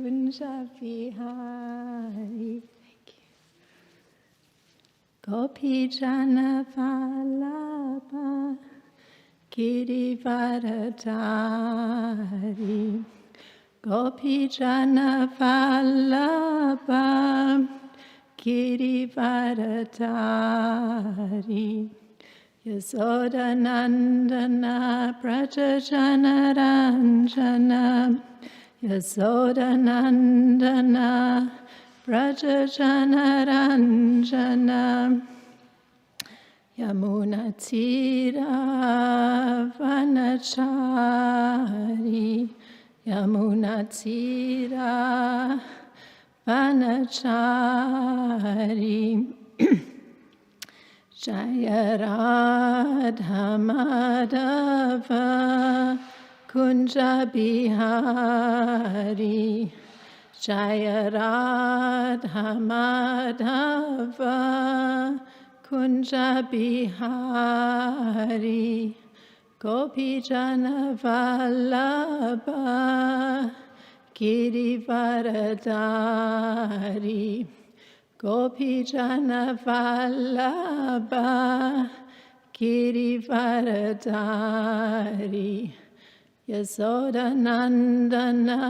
Kunja Bihari. Thank you. Gopi Jana Vallabha Girivaradhari. Gopi Jana Vallabha Girivaradhari. Yasodanandana Prajajana Ranjana. Yasodanandana Prajajana Ranjana. Yamuna Tira Vanachari. Yamuna Tira Vanachari. Jaya Radha Madhava Kunja Bihari. Jaya Radha Madhava Kunja Bihari. Gopi Jana Vallabha Girivaradhari. Gopi Jana Vallabha Girivaradhari. Yasodanandana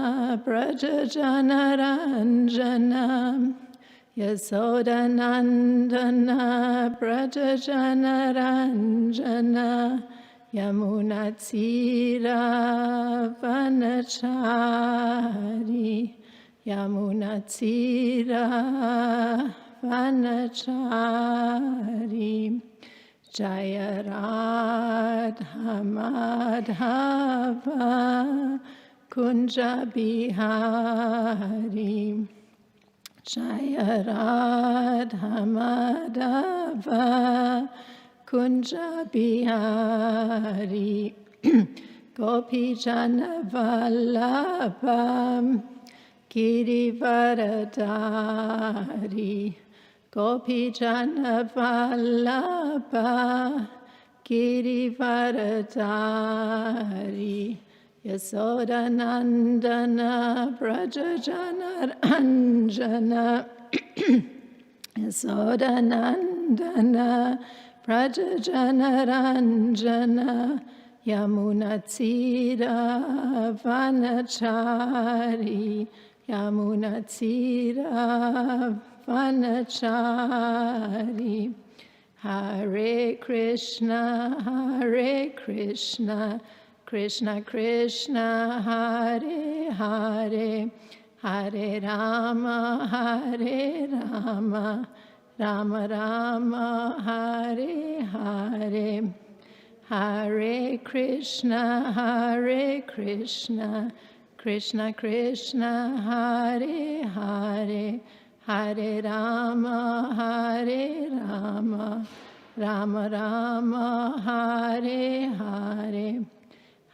Prajajana Ranjana. Yasodanandana Prajajana Ranjana. Yamuna Tira Vanachari. Yamuna Tira Vanachari. Jaya Radha Madhava Kunja Bihari. Jaya Radha Madhava Kunja Bihari. Gopi Jana Vallabha Girivaradhari. Gopi Jana Vallabha Girivaradhari. Yasodanandana Prajajana Ranjana. Yasodanandana Prajajana Ranjana. Yamuna Tira Vanachari. Yamuna Tira Vanachari. Hare Krishna, Hare Krishna, Krishna Krishna, Hare Hare, Hare Rama, Hare Rama, Rama Rama, Hare Hare. Hare Krishna, Hare Krishna, Krishna Krishna, Hare Hare, Hare Rama, Hare Rama, Rama Rama, Hare Hare.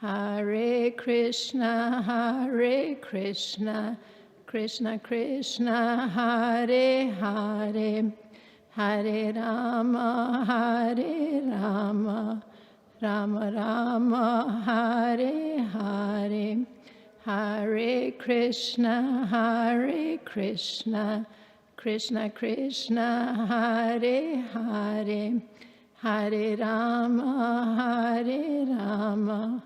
Hare Krishna, Hare Krishna, Krishna Krishna, Hare Hare, Hare Rama, Hare Rama, Rama Rama, Hare Hare. Hare Krishna, Hare Krishna, Krishna Krishna, Hare Hare, Hare Rama, Hare Rama,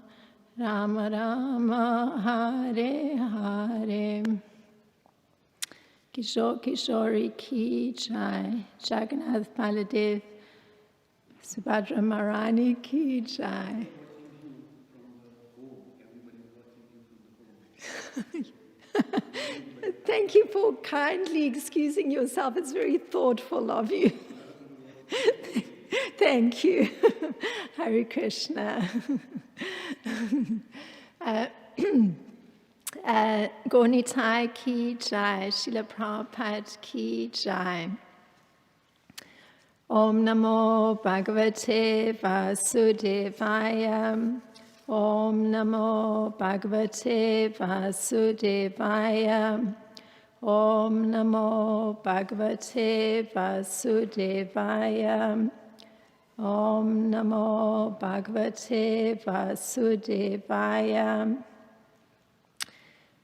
Rama Rama, Hare Hare. Kishore Kishori Ki Jai, Jagannath Baladev, Subhadra Marani Ki Jai. Thank you for kindly excusing yourself. It's very thoughtful of you. Thank you. Hare Krishna. Gornitai Ki Jai, Srila Prabhupada Ki Jai. Om Namo Bhagavate Vasudevaya. Om Namo Bhagavate Vasudevaya. Om Namo Bhagavate Vasudevaya. Om Namo Bhagavate Vasudevaya.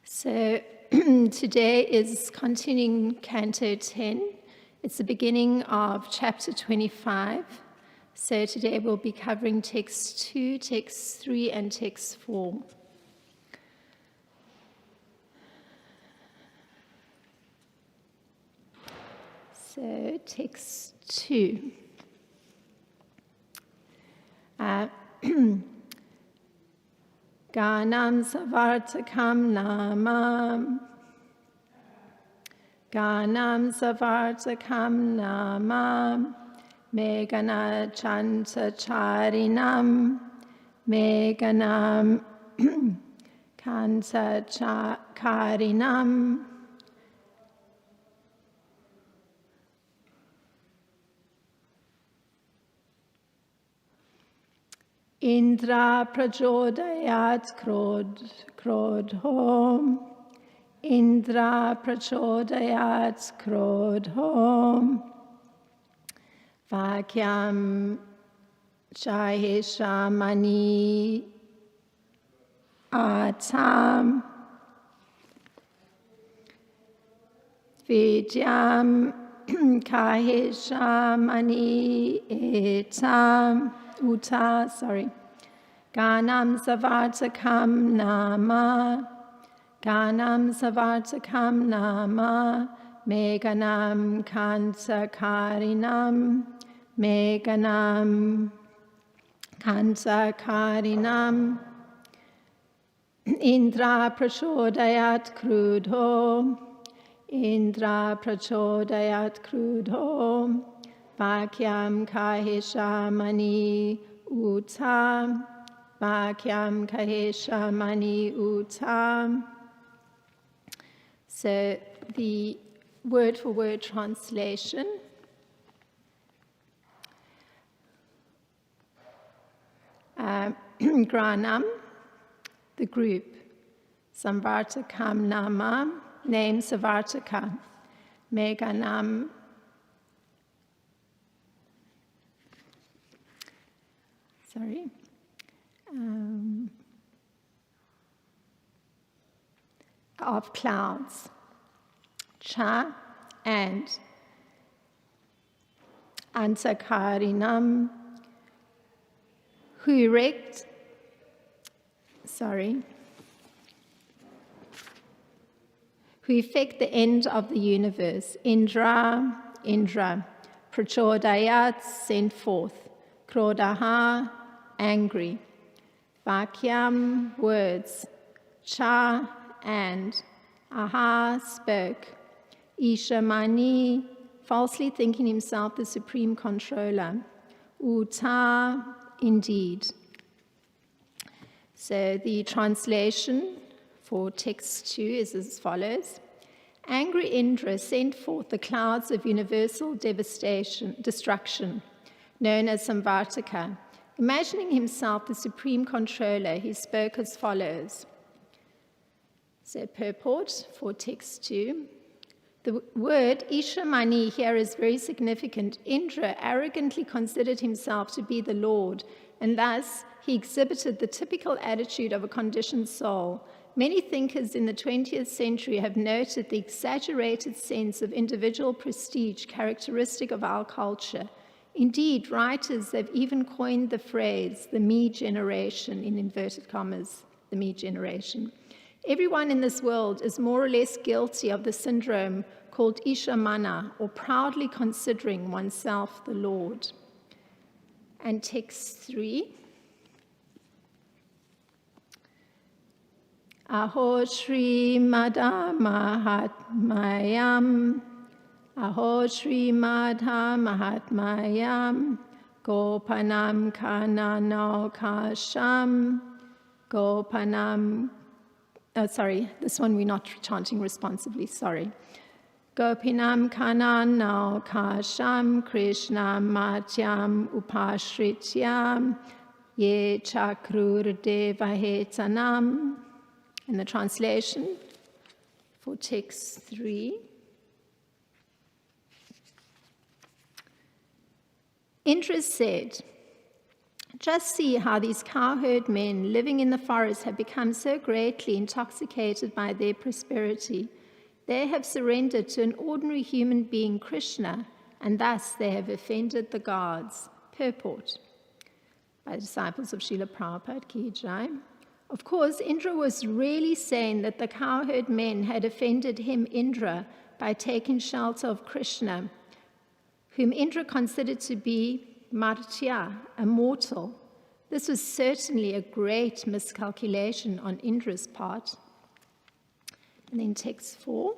So today is continuing Canto 10. It's the beginning of chapter 25. So today we'll be covering text 2, text 3, and text 4. So text 2. Ganam savartakam namam. Ganam savartakam namam. Megana chanta charinam. Meganam kanta charinam. Indra prachodayat krodhom. Indra prachodayat krodhom. Vakyam chaheshamani atam. Vidyam kaheshamani etam. Ganam savartakam nama. Ganam savartakam nama. Meganam kanta karinam. Meganam kanta karinam. Indra prachodayat krudho. Indra prachodayat krudho. Vakyam kaheshamani utam. Vakyam kaheshamani utam. So the word-for-word translation. Granam, the group. Samvartakam nama, name Savartaka. Meganam, of clouds. Cha and Antakarinam, who effect the end of the universe. Indra, Prachodayat, sent forth. Krodaha, angry. Vakyam, words. Cha, and. Aha, spoke. Ishamani, falsely thinking himself the supreme controller. Uta, indeed. So the translation for text 2 is as follows. Angry Indra sent forth the clouds of universal destruction, known as Samvartaka. Imagining himself the supreme controller, he spoke as follows. So purport for text 2. The word Ishamani here is very significant. Indra arrogantly considered himself to be the Lord, and thus he exhibited the typical attitude of a conditioned soul. Many thinkers in the 20th century have noted the exaggerated sense of individual prestige characteristic of our culture. Indeed, writers have even coined the phrase, the me generation, in inverted commas, the me generation. Everyone in this world is more or less guilty of the syndrome called Ishamana, or proudly considering oneself the Lord. And text 3. Aho Shri Madha Mahatmayam. Aho Shri Madha Mahatmayam. Gopanam Kanano Kasham. Gopanam. This one we're not chanting responsibly, sorry. Gopinam Kanano Kasham Krishna Matyam Upashrityam Ye Chakrur Devahetanam. And the translation for text 3. Indra said, Just see how these cowherd men living in the forest have become so greatly intoxicated by their prosperity. They have surrendered to an ordinary human being, Krishna, and thus they have offended the gods. Purport by disciples of Srila Prabhupada Ki Jai. Of course, Indra was really saying that the cowherd men had offended him, Indra, by taking shelter of Krishna, whom Indra considered to be Martya, a mortal. This was certainly a great miscalculation on Indra's part. And then text 4.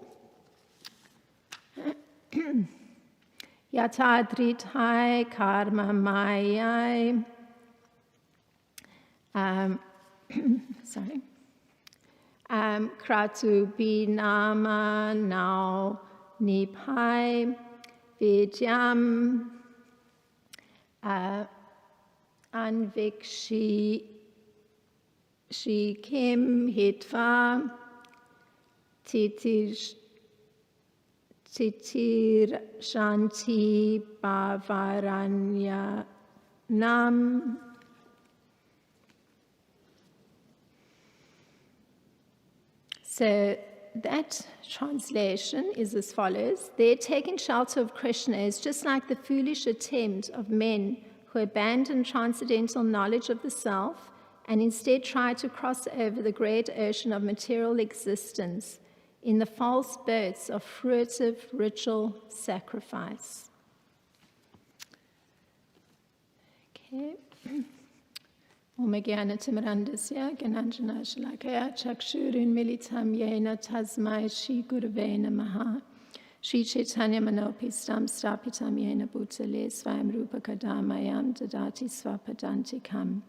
Yatadritai karma mayai. Kratu binama now nipai vidyam anvikshi shikim hitva titir shanti bavaranya nam. So that translation is as follows. Their taking shelter of Krishna is just like the foolish attempt of men who abandon transcendental knowledge of the self and instead try to cross over the great ocean of material existence in the false boats of fruitive ritual sacrifice. Okay. Om Jnana-timirandasya Gyananjana Shalakaya Chakshurin Militam Yena Tasmai Shri Gurave Namaha Shri Chaitanya Manopistam Stapitam Yena Bhutale Swayam Rupa Kadamayam Dadati Swapadantikam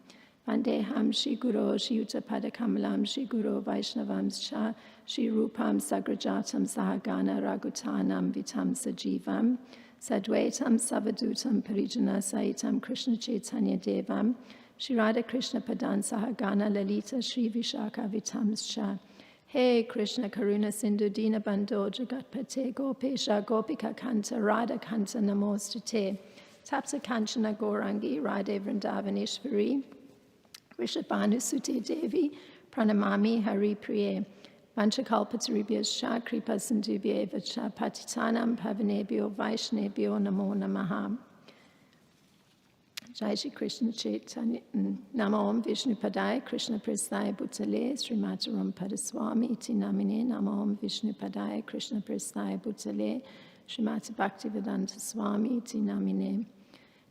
Vandeham Shri Guru Shri Yuttapada Kamalam Shri Guru Vaishnavamscha Shri Rupam Sagrajatam Sahagana Ragutanam Vitam Sajivam Sadvaitam Savadutam Parijana Saitam Krishna Chaitanya Devam Shri Radha Krishna Padan Sahagana Lalita Shri Vishaka Vitamscha. Hey Krishna Karuna Sindhu Dina Bandho Jagatpate Gopesha Gopika Kanta Radha Kanta Namostate Tapsa Kanchana Gourangi Radhe Vrindavaneshwari Rishabhanu Sute Devi Pranamami Hari Priye Vanchakalpatarubhyascha Kripa Sindhubhya Vacha Patitanam Pavanebhyo Vaishnebhyo Namo Namaha. Jai Shri Krishna Chaitanya Namo Om Vishnu Padaya Krishna Prasthaya Bhutale Srimati Ram Padaswami Iti Namine Namo Om Vishnu Padaya Krishna Prasthaya Bhutale Srimati Bhaktivedanta Swami Iti Namine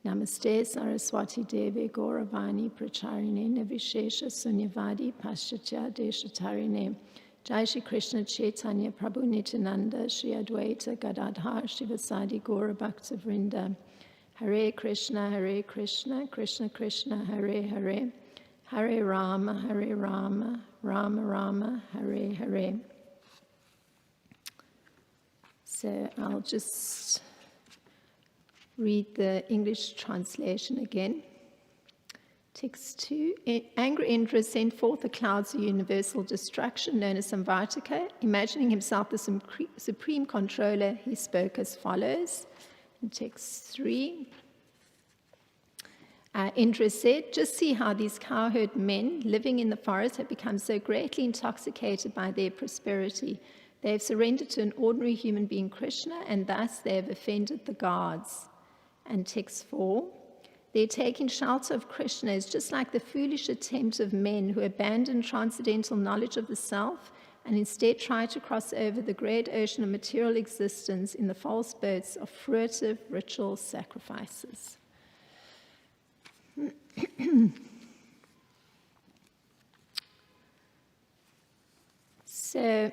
Namaste Saraswati Deve Gauravani Pracharine Nivishesha Sunyavadi Paschatya Deshatarine Jai Shri Krishna Chaitanya Prabhu Nityananda Shri Advaita Gadadhar Shivasadi Gaura Bhakta Vrinda Hare Krishna, Krishna Krishna, Hare Hare, Hare Rama, Rama Rama, Hare Hare. So I'll just read the English translation again. Text 2. Angry Indra sent forth the clouds of universal destruction known as Samvartaka. Imagining himself the supreme controller, he spoke as follows. In text 3, Indra said, just see how these cowherd men living in the forest have become so greatly intoxicated by their prosperity. They have surrendered to an ordinary human being, Krishna, and thus they have offended the gods. And text 4, their taking shelter of Krishna is just like the foolish attempt of men who abandon transcendental knowledge of the self and instead try to cross over the great ocean of material existence in the false boats of fruitive ritual sacrifices. So,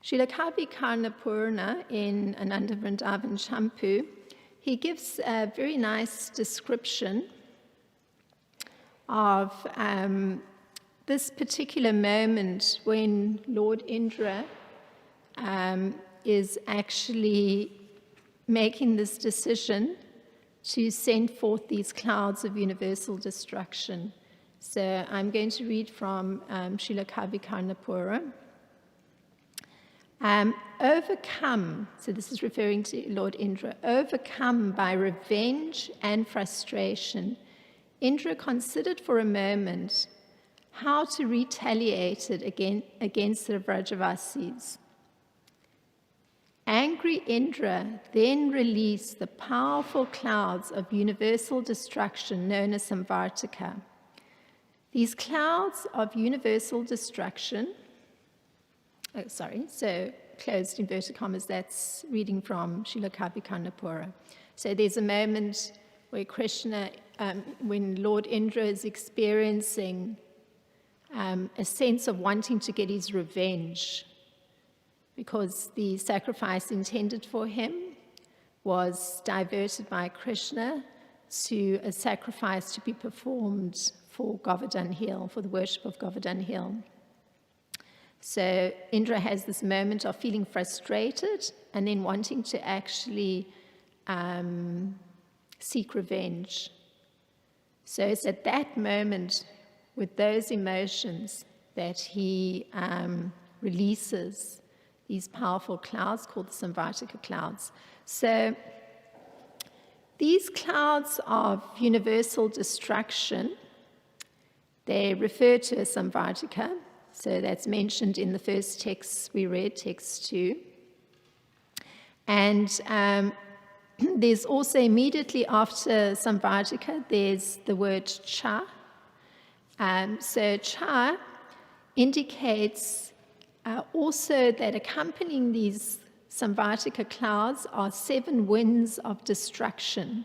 Srila Krsnarcana Purana in Ananda Vrindavan Champu, he gives a very nice description of this particular moment when Lord Indra is actually making this decision to send forth these clouds of universal destruction. So I'm going to read from Srila Krsnarcana Purana. Overcome, so this is referring to Lord Indra, overcome by revenge and frustration, Indra considered for a moment how to retaliate it against the Vrajavasis. Angry Indra then released the powerful clouds of universal destruction known as Samvartaka. These clouds of universal destruction, so closed inverted commas, that's reading from Srila Kavikarnapura. So there's a moment where Krishna, when Lord Indra is experiencing a sense of wanting to get his revenge, because the sacrifice intended for him was diverted by Krishna to a sacrifice to be performed for Govardhan Hill, for the worship of Govardhan Hill. So Indra has this moment of feeling frustrated and then wanting to actually seek revenge. So it's at that moment, with those emotions, that he releases these powerful clouds called the Samvartaka clouds. So these clouds of universal destruction, they refer to as Samvartaka. So that's mentioned in the first text we read, text 2. And there's also immediately after Samvartaka, there's the word cha. So cha indicates also that accompanying these Samvartaka clouds are 7 winds of destruction,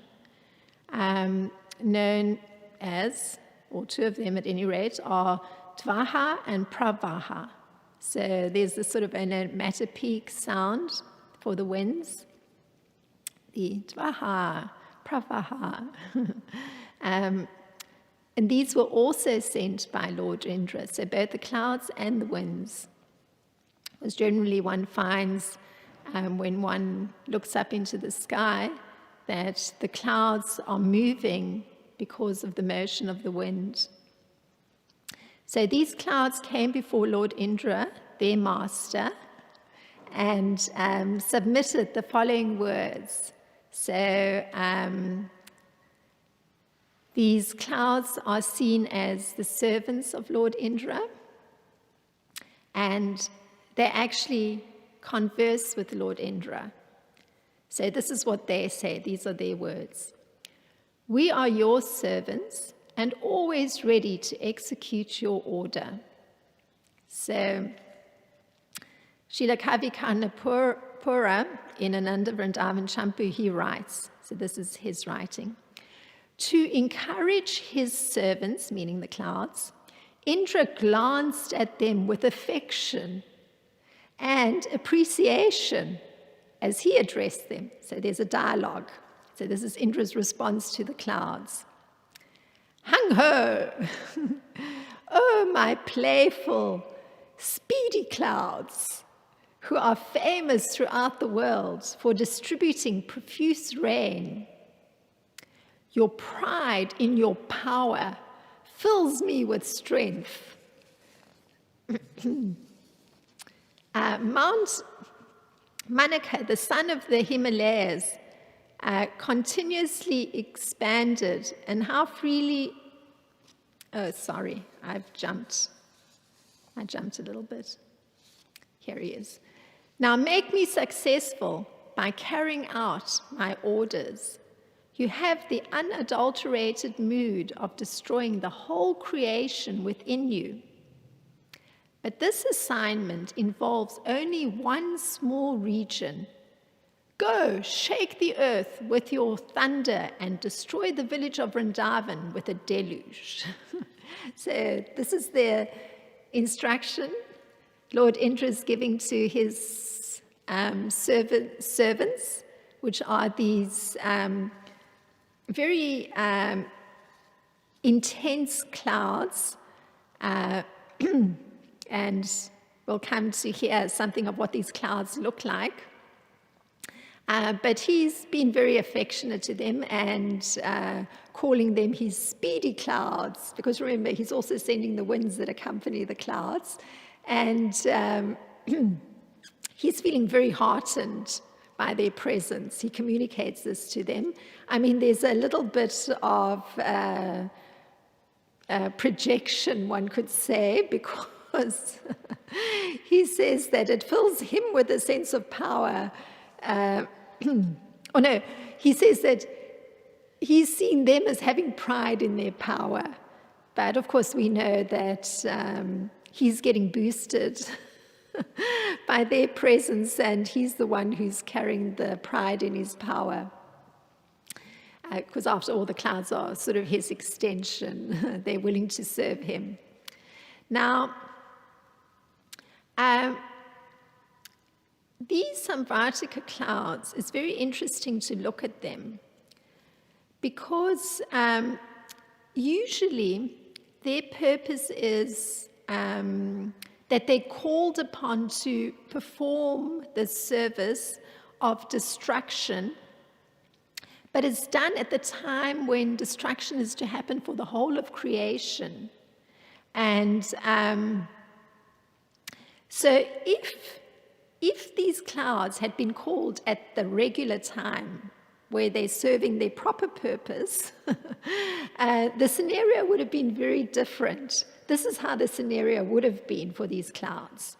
known as, or 2 of them at any rate, are Dvaha and Pravaha. So there's this sort of onomatopoeic sound for the winds. The Dvaha, Pravaha. And these were also sent by Lord Indra. So both the clouds and the winds. As generally one finds when one looks up into the sky, that the clouds are moving because of the motion of the wind. So these clouds came before Lord Indra, their master, and submitted the following words. So these clouds are seen as the servants of Lord Indra, and they actually converse with Lord Indra. So this is what they say, these are their words. We are your servants and always ready to execute your order. So Srila Kavikarnapura in Ananda Vrindavan Champu, he writes, so this is his writing, to encourage his servants, meaning the clouds, Indra glanced at them with affection and appreciation as he addressed them. So there's a dialogue. So this is Indra's response to the clouds. Hung ho! Oh, my playful, speedy clouds, who are famous throughout the world for distributing profuse rain. Your pride in your power fills me with strength. Mount Manaka, the son of the Himalayas, continuously expanded, and how freely, I jumped a little bit. Here he is. Now make me successful by carrying out my orders. You have the unadulterated mood of destroying the whole creation within you. But this assignment involves only one small region. Go, shake the earth with your thunder and destroy the village of Vrindavan with a deluge. So this is the instruction Lord Indra is giving to his servants, which are these very intense clouds, and we'll come to hear something of what these clouds look like. But he's been very affectionate to them and calling them his speedy clouds, because remember, he's also sending the winds that accompany the clouds. And he's feeling very heartened by their presence. He communicates this to them. I mean, there's a little bit of projection, one could say, because he says that it fills him with a sense of power. He says that he's seen them as having pride in their power. But of course, we know that he's getting boosted by their presence, and he's the one who's carrying the pride in his power. Because after all, the clouds are sort of his extension. They're willing to serve him. Now, these Samvartika clouds, it's very interesting to look at them, because usually their purpose is that they're called upon to perform the service of destruction, but it's done at the time when destruction is to happen for the whole of creation. And so if these clouds had been called at the regular time, where they're serving their proper purpose, the scenario would have been very different. This is how the scenario would have been for these clouds.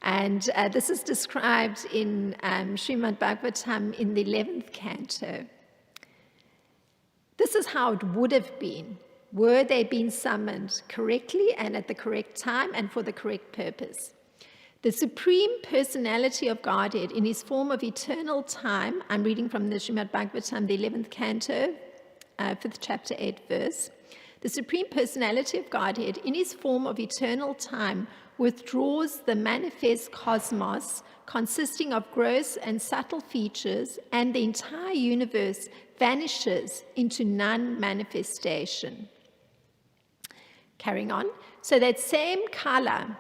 And this is described in Srimad Bhagavatam in the 11th canto. This is how it would have been, were they being summoned correctly and at the correct time and for the correct purpose. The Supreme Personality of Godhead in his form of eternal time, I'm reading from the Srimad Bhagavatam, the 11th canto, 5th chapter, 8th verse. The Supreme Personality of Godhead in his form of eternal time withdraws the manifest cosmos consisting of gross and subtle features, and the entire universe vanishes into non-manifestation. Carrying on. So that same Kala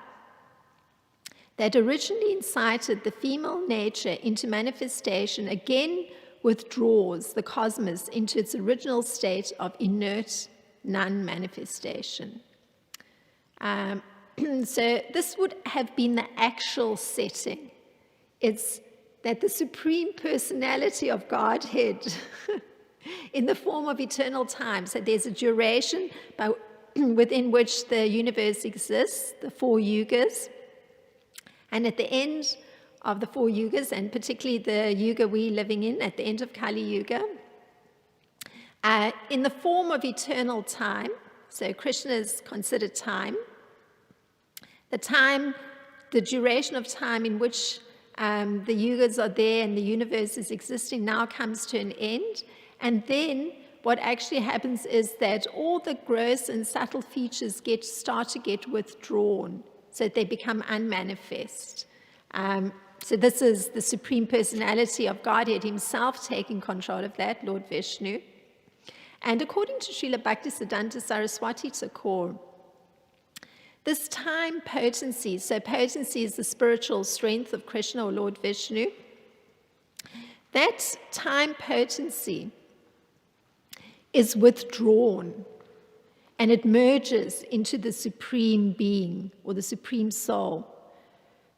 that originally incited the female nature into manifestation again withdraws the cosmos into its original state of inert non-manifestation. So this would have been the actual setting. It's that the Supreme Personality of Godhead in the form of eternal time, so there's a duration within which the universe exists, the 4 yugas, and at the end of the 4 yugas, and particularly the yuga we're living in, at the end of Kali Yuga, in the form of eternal time, so Krishna is considered time, the duration of time in which the yugas are there and the universe is existing now comes to an end. And then what actually happens is that all the gross and subtle features start to get withdrawn, so that they become unmanifest. So this is the Supreme Personality of Godhead himself taking control of that, Lord Vishnu. And according to Srila Bhaktisiddhanta Saraswati Thakur, this time potency, so potency is the spiritual strength of Krishna or Lord Vishnu, that time potency is withdrawn and it merges into the Supreme Being or the Supreme Soul,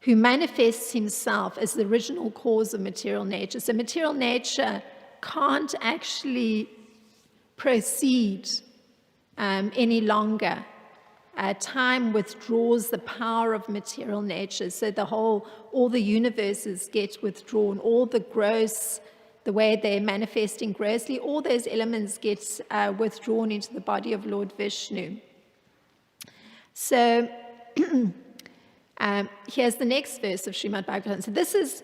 who manifests himself as the original cause of material nature. So material nature can't actually proceed any longer. Time withdraws the power of material nature, so all the universes get withdrawn, all the gross, the way they're manifesting grossly, all those elements get withdrawn into the body of Lord Vishnu. So here's the next verse of Srimad Bhagavatam. So this is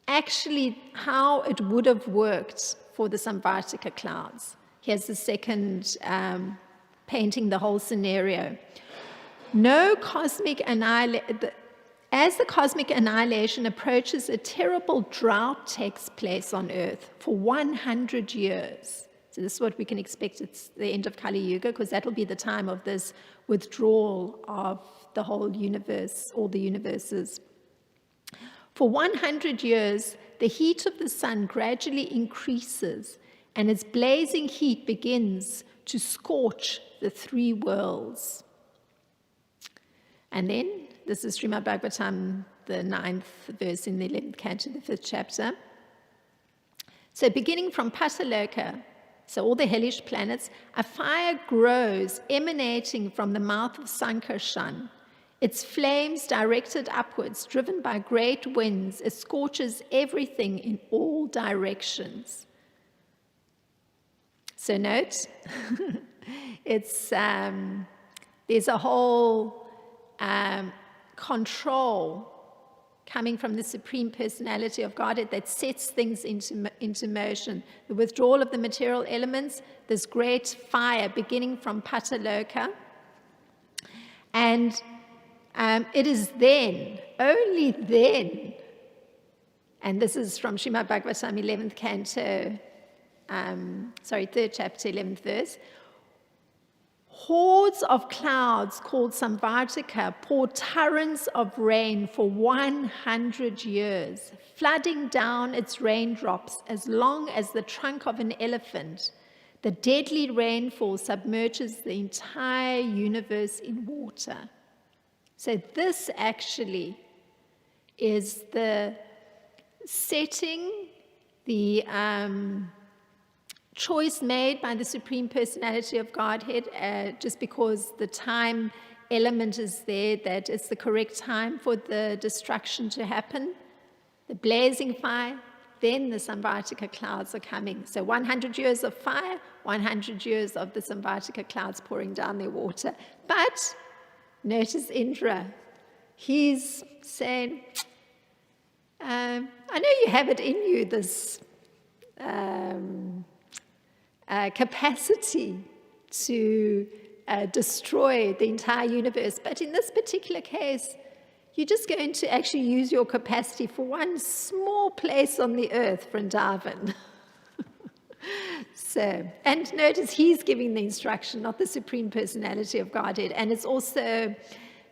actually how it would have worked for the Samvartika clouds. Here's the second painting the whole scenario. As the cosmic annihilation approaches, a terrible drought takes place on earth for 100 years. So this is what we can expect at the end of Kali Yuga, because that'll be the time of this withdrawal of the whole universe, all the universes. For 100 years, the heat of the sun gradually increases, and its blazing heat begins to scorch the 3 worlds. And then, this is Srimad Bhagavatam the 9th verse in the 11th canto, the 5th chapter. So beginning from Pataloka, so all the hellish planets, a fire grows emanating from the mouth of Sankarshan. Its flames directed upwards, driven by great winds, it scorches everything in all directions. So note, it's there's a whole control coming from the Supreme Personality of Godhead that sets things into motion. The withdrawal of the material elements, this great fire beginning from Pataloka, and it is then, only then, and this is from Srimad Bhagavatam, 11th canto, 3rd chapter, 11th verse, hordes of clouds called Samvartika pour torrents of rain for 100 years, flooding down its raindrops as long as the trunk of an elephant. The deadly rainfall submerges the entire universe in water. So this actually is the setting, the choice made by the Supreme Personality of Godhead, just because the time element is there, that it's the correct time for the destruction to happen. The blazing fire, then the Samvartika clouds are coming. So 100 years of fire, 100 years of the Samvartika clouds pouring down their water. But notice Indra, he's saying, I know you have it in you, this capacity to destroy the entire universe. But in this particular case, you're just going to actually use your capacity for one small place on the earth, Vrindavan. So, and notice he's giving the instruction, not the Supreme Personality of Godhead. And it's also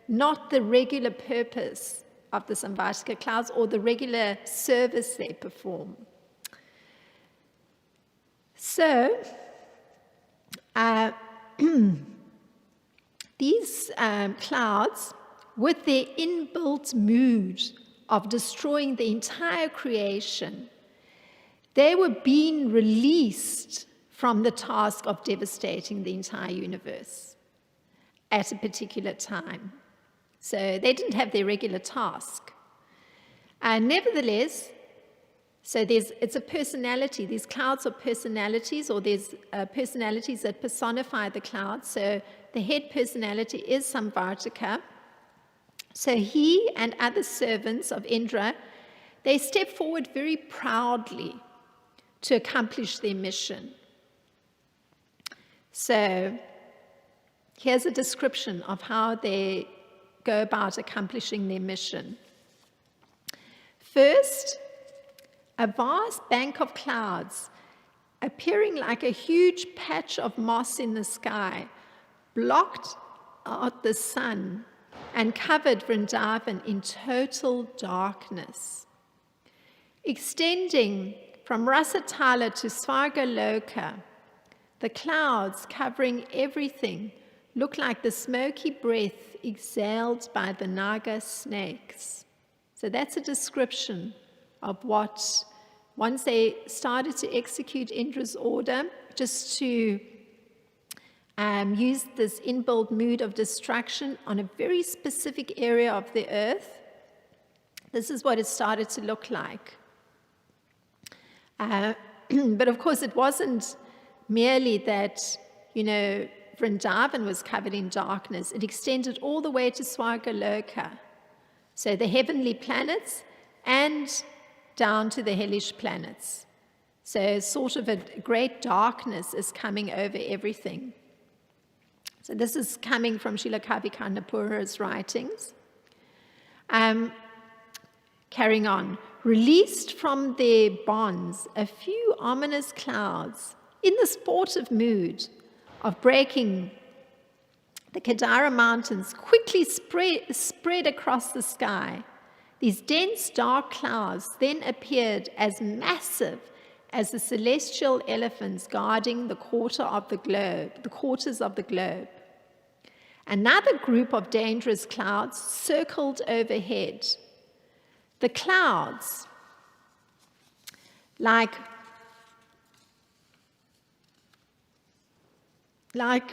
not the regular purpose of the Samvartika clouds or the regular service they perform. So, these clouds, with their inbuilt mood of destroying the entire creation, they were being released from the task of devastating the entire universe at a particular time. So they didn't have their regular task. Nevertheless, so it's a personality. These clouds are personalities, or there's personalities that personify the clouds. So the head personality is Samvartika. So he and other servants of Indra, they step forward very proudly to accomplish their mission. So here's a description of how they go about accomplishing their mission. First, a vast bank of clouds, appearing like a huge patch of moss in the sky, blocked out the sun and covered Vrindavan in total darkness. Extending from Rasatala to Svargaloka, the clouds covering everything look like the smoky breath exhaled by the Naga snakes. So that's a description of what, once they started to execute Indra's order, just to use this inbuilt mood of destruction on a very specific area of the earth, this is what it started to look like. But of course, it wasn't merely that, Vrindavan was covered in darkness. It extended all the way to Svargaloka, so the heavenly planets, and down to the hellish planets. So sort of a great darkness is coming over everything. So this is coming from Srila Kavikannapura's writings. Carrying on. Released from their bonds, a few ominous clouds, in the sportive mood of breaking the Kedara mountains, quickly spread across the sky. These dense, dark clouds then appeared as massive as the celestial elephants guarding the quarters of the globe. Another group of dangerous clouds circled overhead. The clouds, like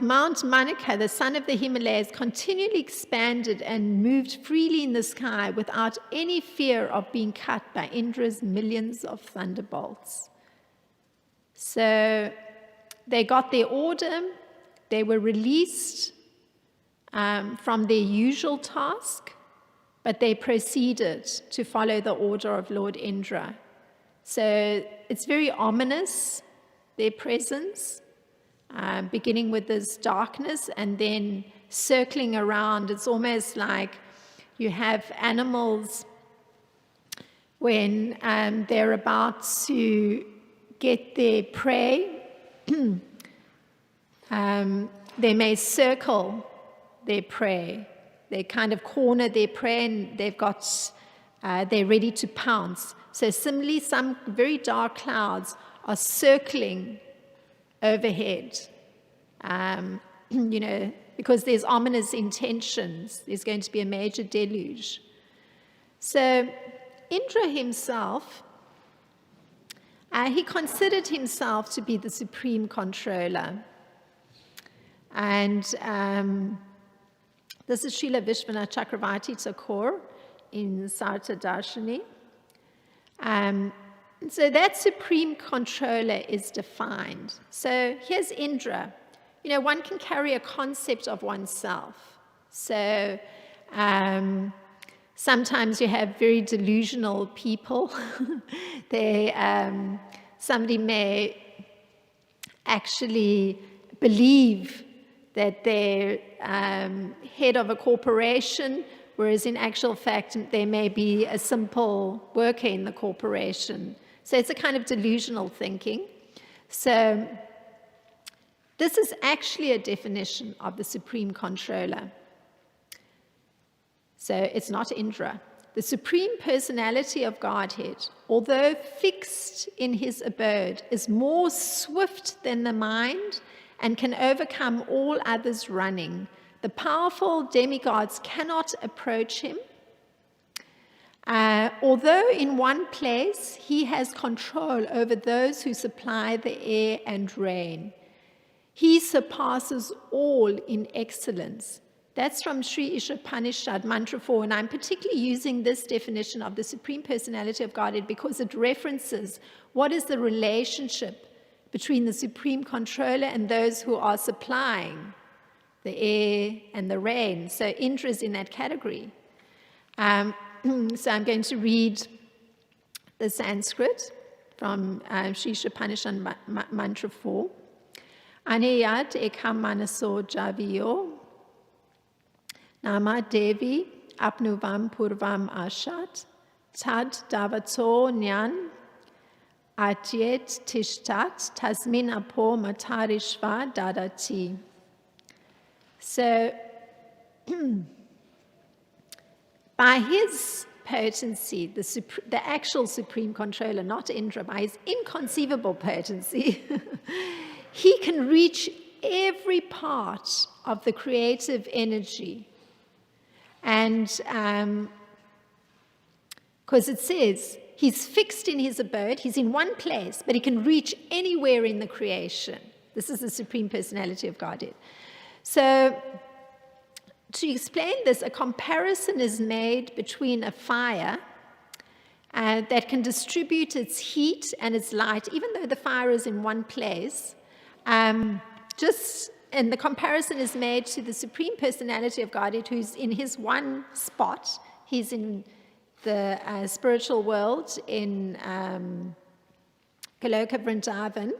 Mount Manaka, the son of the Himalayas, continually expanded and moved freely in the sky without any fear of being cut by Indra's millions of thunderbolts. So they got their order, they were released from their usual task, but they proceeded to follow the order of Lord Indra. So it's very ominous, their presence. Beginning with this darkness and then circling around. It's almost like you have animals when they're about to get their prey. They may circle their prey. They kind of corner their prey and they're ready to pounce. So similarly, some very dark clouds are circling overhead, because there's ominous intentions. There's going to be a major deluge. So Indra himself, he considered himself to be the supreme controller. And this is Srila Vishwanath Chakravarti Thakur in Sarta Darshani. So that supreme controller is defined. So here's Indra. One can carry a concept of oneself. So sometimes you have very delusional people. Somebody may actually believe that they're head of a corporation, whereas in actual fact they may be a simple worker in the corporation. So it's a kind of delusional thinking. So this is actually a definition of the supreme controller. So it's not Indra. The supreme personality of Godhead, although fixed in his abode, is more swift than the mind and can overcome all others running. The powerful demigods cannot approach him. Although in one place he has control over those who supply the air and rain, he surpasses all in excellence. That's from Sri Ishopanishad, Mantra 4, and I'm particularly using this definition of the Supreme Personality of Godhead because it references what is the relationship between the Supreme Controller and those who are supplying the air and the rain. So Indra is in that category. So I'm going to read the Sanskrit from Sri Ishopanishad Mantra 4. Aneyat ekam manaso javiyo nama devi apnuvam purvam ashat tad davato nyan atyet tishtat tasmin apo matarishva dadati. So by his potency, the actual Supreme Controller, not Indra, by his inconceivable potency, he can reach every part of the creative energy. And because it says he's fixed in his abode, he's in one place, but he can reach anywhere in the creation. This is the Supreme Personality of Godhead. So to explain this, a comparison is made between a fire that can distribute its heat and its light, even though the fire is in one place. And the comparison is made to the Supreme Personality of Godhead, who's in his one spot. He's in the spiritual world in Goloka Vrindavan.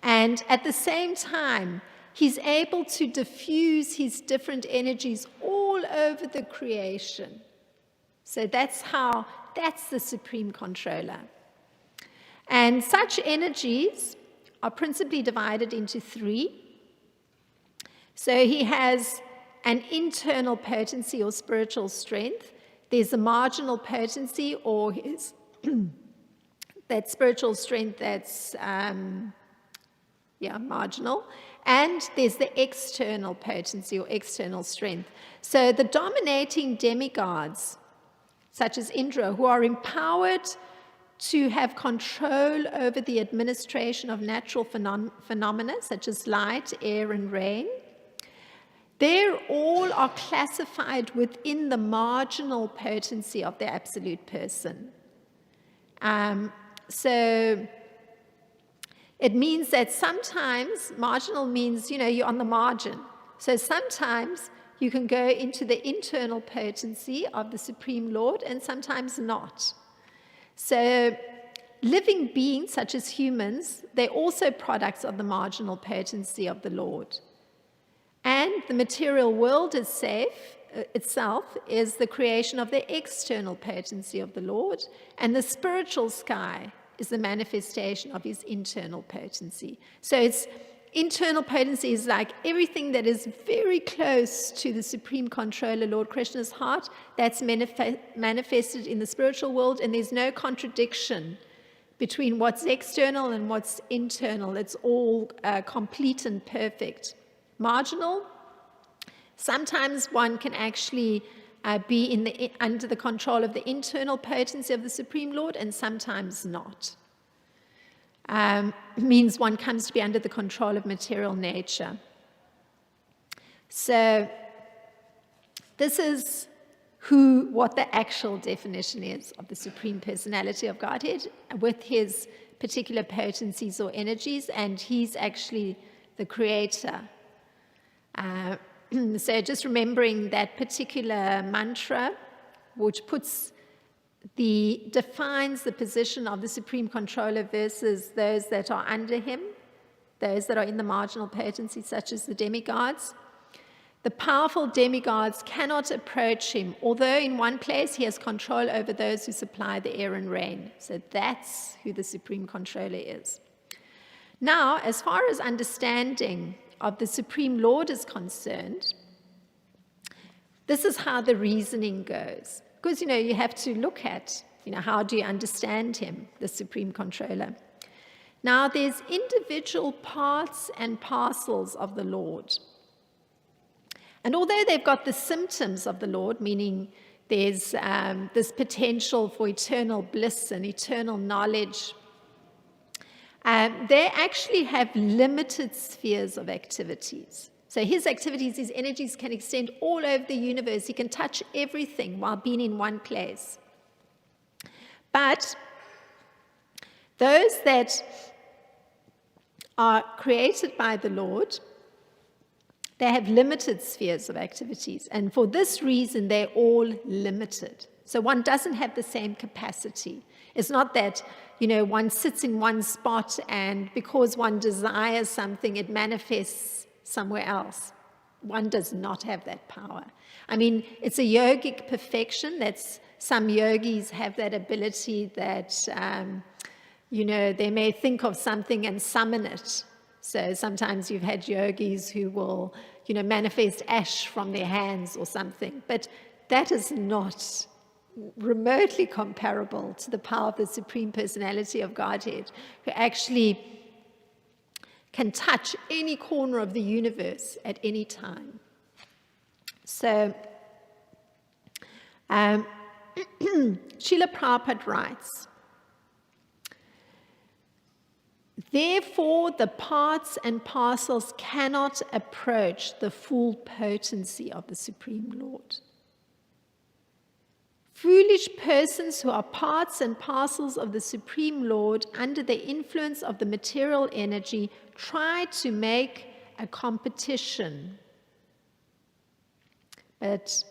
And at the same time, he's able to diffuse his different energies all over the creation. So that's the Supreme Controller. And such energies are principally divided into three. So he has an internal potency or spiritual strength. There's a marginal potency or his that spiritual strength that's marginal. And there's the external potency or external strength. So the dominating demigods, such as Indra, who are empowered to have control over the administration of natural phenomena, such as light, air, and rain. They all are classified within the marginal potency of the absolute person. So it means that sometimes, marginal means, you're on the margin. So sometimes you can go into the internal potency of the Supreme Lord and sometimes not. So living beings, such as humans, they're also products of the marginal potency of the Lord. And the material world itself is the creation of the external potency of the Lord, and the spiritual sky is the manifestation of his internal potency. So it's internal potency is like everything that is very close to the Supreme Controller, Lord Krishna's heart, that's manifested in the spiritual world, and there's no contradiction between what's external and what's internal. It's all complete and perfect. Marginal, sometimes one can actually be under the control of the internal potency of the Supreme Lord, and sometimes not. Means one comes to be under the control of material nature. So this is what the actual definition is of the Supreme Personality of Godhead with his particular potencies or energies, and he's actually the creator. So just remembering that particular mantra, which defines the position of the Supreme Controller versus those that are under him, those that are in the marginal potency, such as the demigods. The powerful demigods cannot approach him, although in one place he has control over those who supply the air and rain. So that's who the Supreme Controller is. Now, as far as understanding of the Supreme Lord is concerned, this is how the reasoning goes. Because, you have to look at, how do you understand him, the Supreme Controller? Now, there's individual parts and parcels of the Lord. And although they've got the symptoms of the Lord, meaning there's this potential for eternal bliss and eternal knowledge, they actually have limited spheres of activities. So his activities, his energies can extend all over the universe. He can touch everything while being in one place. But those that are created by the Lord, they have limited spheres of activities. And for this reason, they're all limited. So one doesn't have the same capacity. It's not that one sits in one spot and because one desires something, it manifests somewhere else. One does not have that power. I mean, it's a yogic perfection. Some yogis have that ability that, they may think of something and summon it. So sometimes you've had yogis who will, manifest ash from their hands or something. But that is not remotely comparable to the power of the Supreme Personality of Godhead, who actually can touch any corner of the universe at any time. So, Srila Prabhupada writes, therefore the parts and parcels cannot approach the full potency of the Supreme Lord. Foolish persons who are parts and parcels of the Supreme Lord under the influence of the material energy try to make a competition. But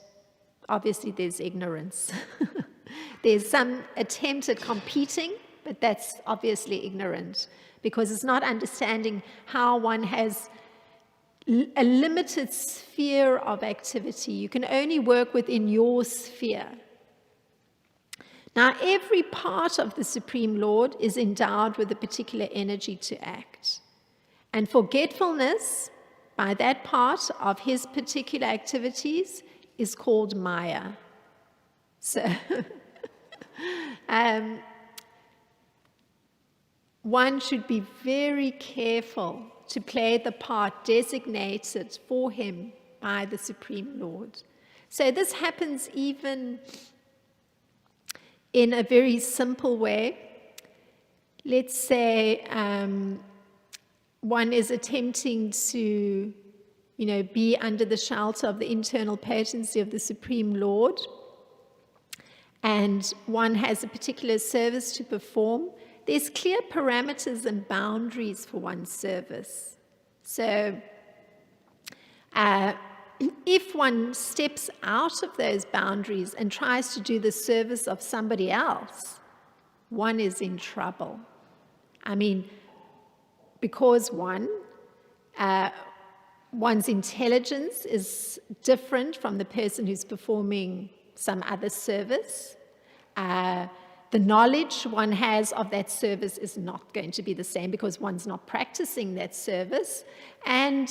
obviously there's ignorance. There's some attempt at competing, but that's obviously ignorant because it's not understanding how one has a limited sphere of activity. You can only work within your sphere. Now, every part of the Supreme Lord is endowed with a particular energy to act. And forgetfulness by that part of his particular activities is called Maya. So, one should be very careful to play the part designated for him by the Supreme Lord. So this happens even in a very simple way. Let's say one is attempting to, be under the shelter of the internal potency of the Supreme Lord, and one has a particular service to perform. There's clear parameters and boundaries for one's service. So if one steps out of those boundaries and tries to do the service of somebody else, one is in trouble. Because one's intelligence is different from the person who's performing some other service. The knowledge one has of that service is not going to be the same because one's not practicing that service. And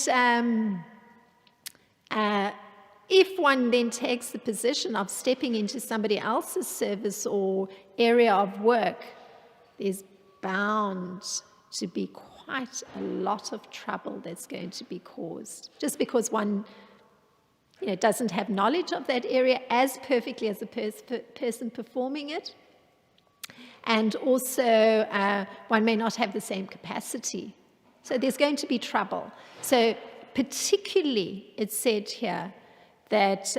if one then takes the position of stepping into somebody else's service or area of work, there's bound to be quite a lot of trouble that's going to be caused, just because one doesn't have knowledge of that area as perfectly as the person performing it. And also, one may not have the same capacity. So there's going to be trouble. So particularly, it's said here that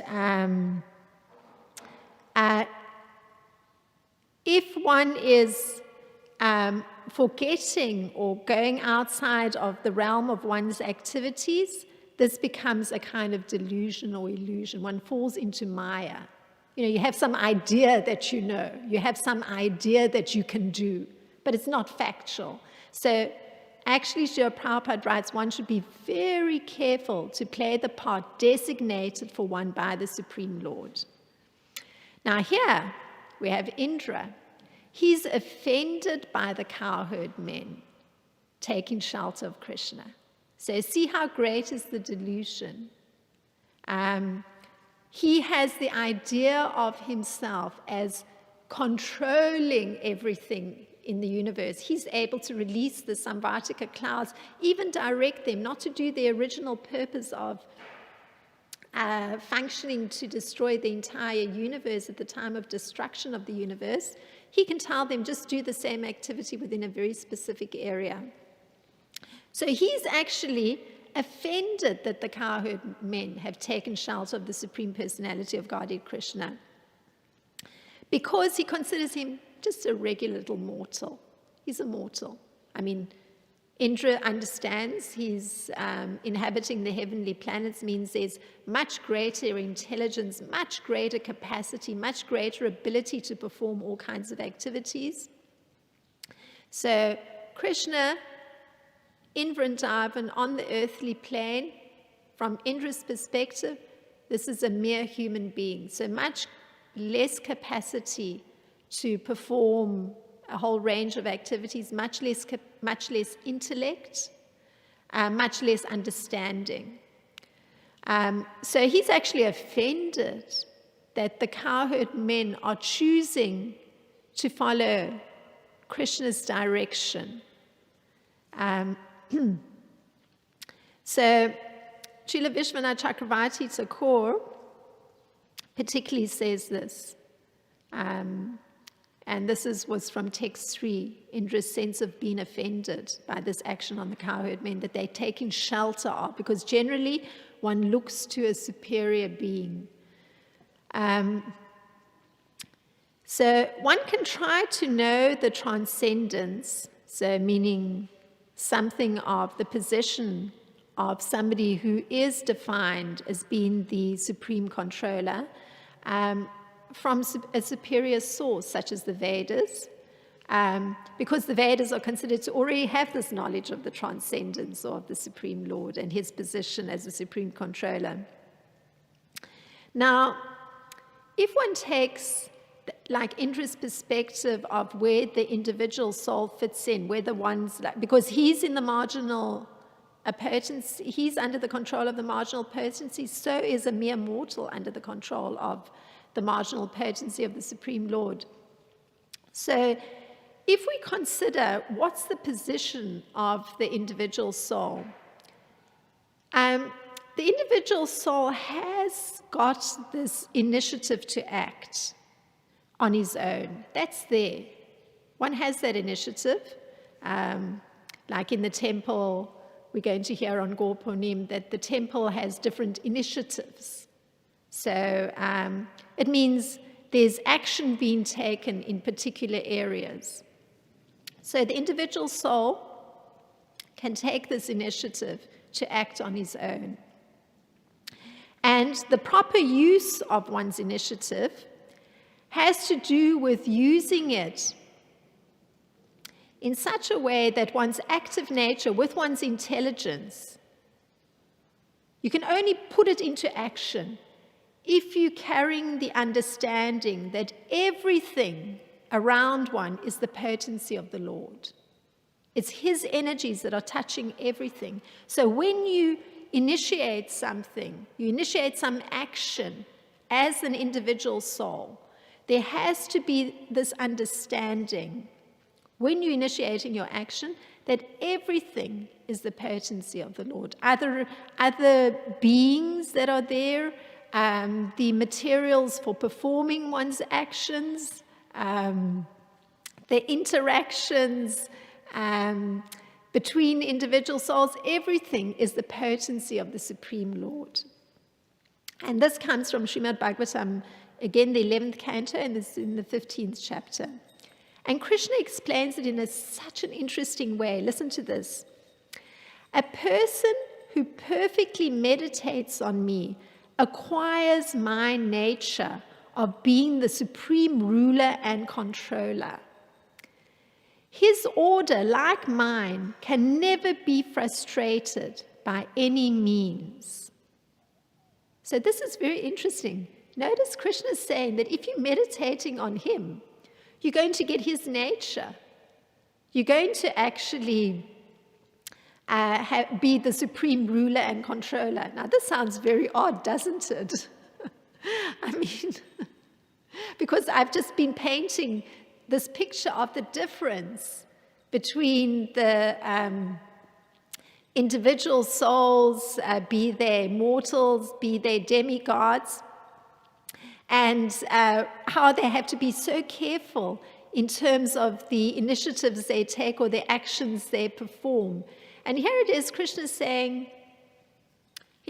if one is forgetting or going outside of the realm of one's activities, this becomes a kind of delusion or illusion. One falls into Maya. You have some idea that you know. You have some idea that you can do, but it's not factual. So actually, Srila Prabhupada writes, one should be very careful to play the part designated for one by the Supreme Lord. Now here, we have Indra. He's offended by the cowherd men taking shelter of Krishna. So see how great is the delusion. He has the idea of himself as controlling everything in the universe. He's able to release the Samvartika clouds, even direct them, not to do the original purpose of functioning to destroy the entire universe at the time of destruction of the universe. He can tell them, just do the same activity within a very specific area. So he's actually offended that the cowherd men have taken shelter of the Supreme Personality of Godhead Krishna, because he considers him just a regular little mortal. He's a mortal. Indra understands he's inhabiting the heavenly planets, means there's much greater intelligence, much greater capacity, much greater ability to perform all kinds of activities. So Krishna in Vrindavan, on the earthly plane, from Indra's perspective, this is a mere human being. So much less capacity to perform a whole range of activities, much less intellect, much less understanding. So he's actually offended that the cowherd men are choosing to follow Krishna's direction. So Srila Vishwanath Chakravarti Thakur particularly says this, and this was from text 3, Indra's sense of being offended by this action on the cowherd men that they're taking shelter of, because generally one looks to a superior being. So one can try to know the transcendence, so meaning something of the position of somebody who is defined as being the supreme controller, from a superior source, such as the Vedas, because the Vedas are considered to already have this knowledge of the transcendence of the Supreme Lord and his position as the supreme controller. Now, if one takes like Indra's perspective of where the individual soul fits in, whether one's, because he's in the marginal potency, he's under the control of the marginal potency, so is a mere mortal under the control of the marginal potency of the Supreme Lord. So if we consider what's the position of the individual soul, the individual soul has got this initiative to act on his own. That's there. One has that initiative. Like in the temple, we're going to hear on Gorponim that the temple has different initiatives. So it means there's action being taken in particular areas. So the individual soul can take this initiative to act on his own. And the proper use of one's initiative has to do with using it in such a way that one's active nature, with one's intelligence, you can only put it into action if you're carrying the understanding that everything around one is the potency of the Lord. It's his energies that are touching everything. So when you initiate something, you initiate some action as an individual soul, there has to be this understanding when you're initiating your action that everything is the potency of the Lord. Other beings that are there, the materials for performing one's actions, the interactions between individual souls, everything is the potency of the Supreme Lord. And this comes from Srimad Bhagavatam, again the 11th canto, and this is in the 15th chapter. And Krishna explains it in such an interesting way. Listen to this. A person who perfectly meditates on me acquires my nature of being the supreme ruler and controller. His order, like mine, can never be frustrated by any means. So this is very interesting. Notice Krishna is saying that if you're meditating on him, you're going to get his nature. You're going to actually be the supreme ruler and controller. Now, this sounds very odd, doesn't it? I mean, because I've just been painting this picture of the difference between the individual souls, be they mortals, be they demigods, and how they have to be so careful in terms of the initiatives they take or the actions they perform. And here it is, Krishna saying,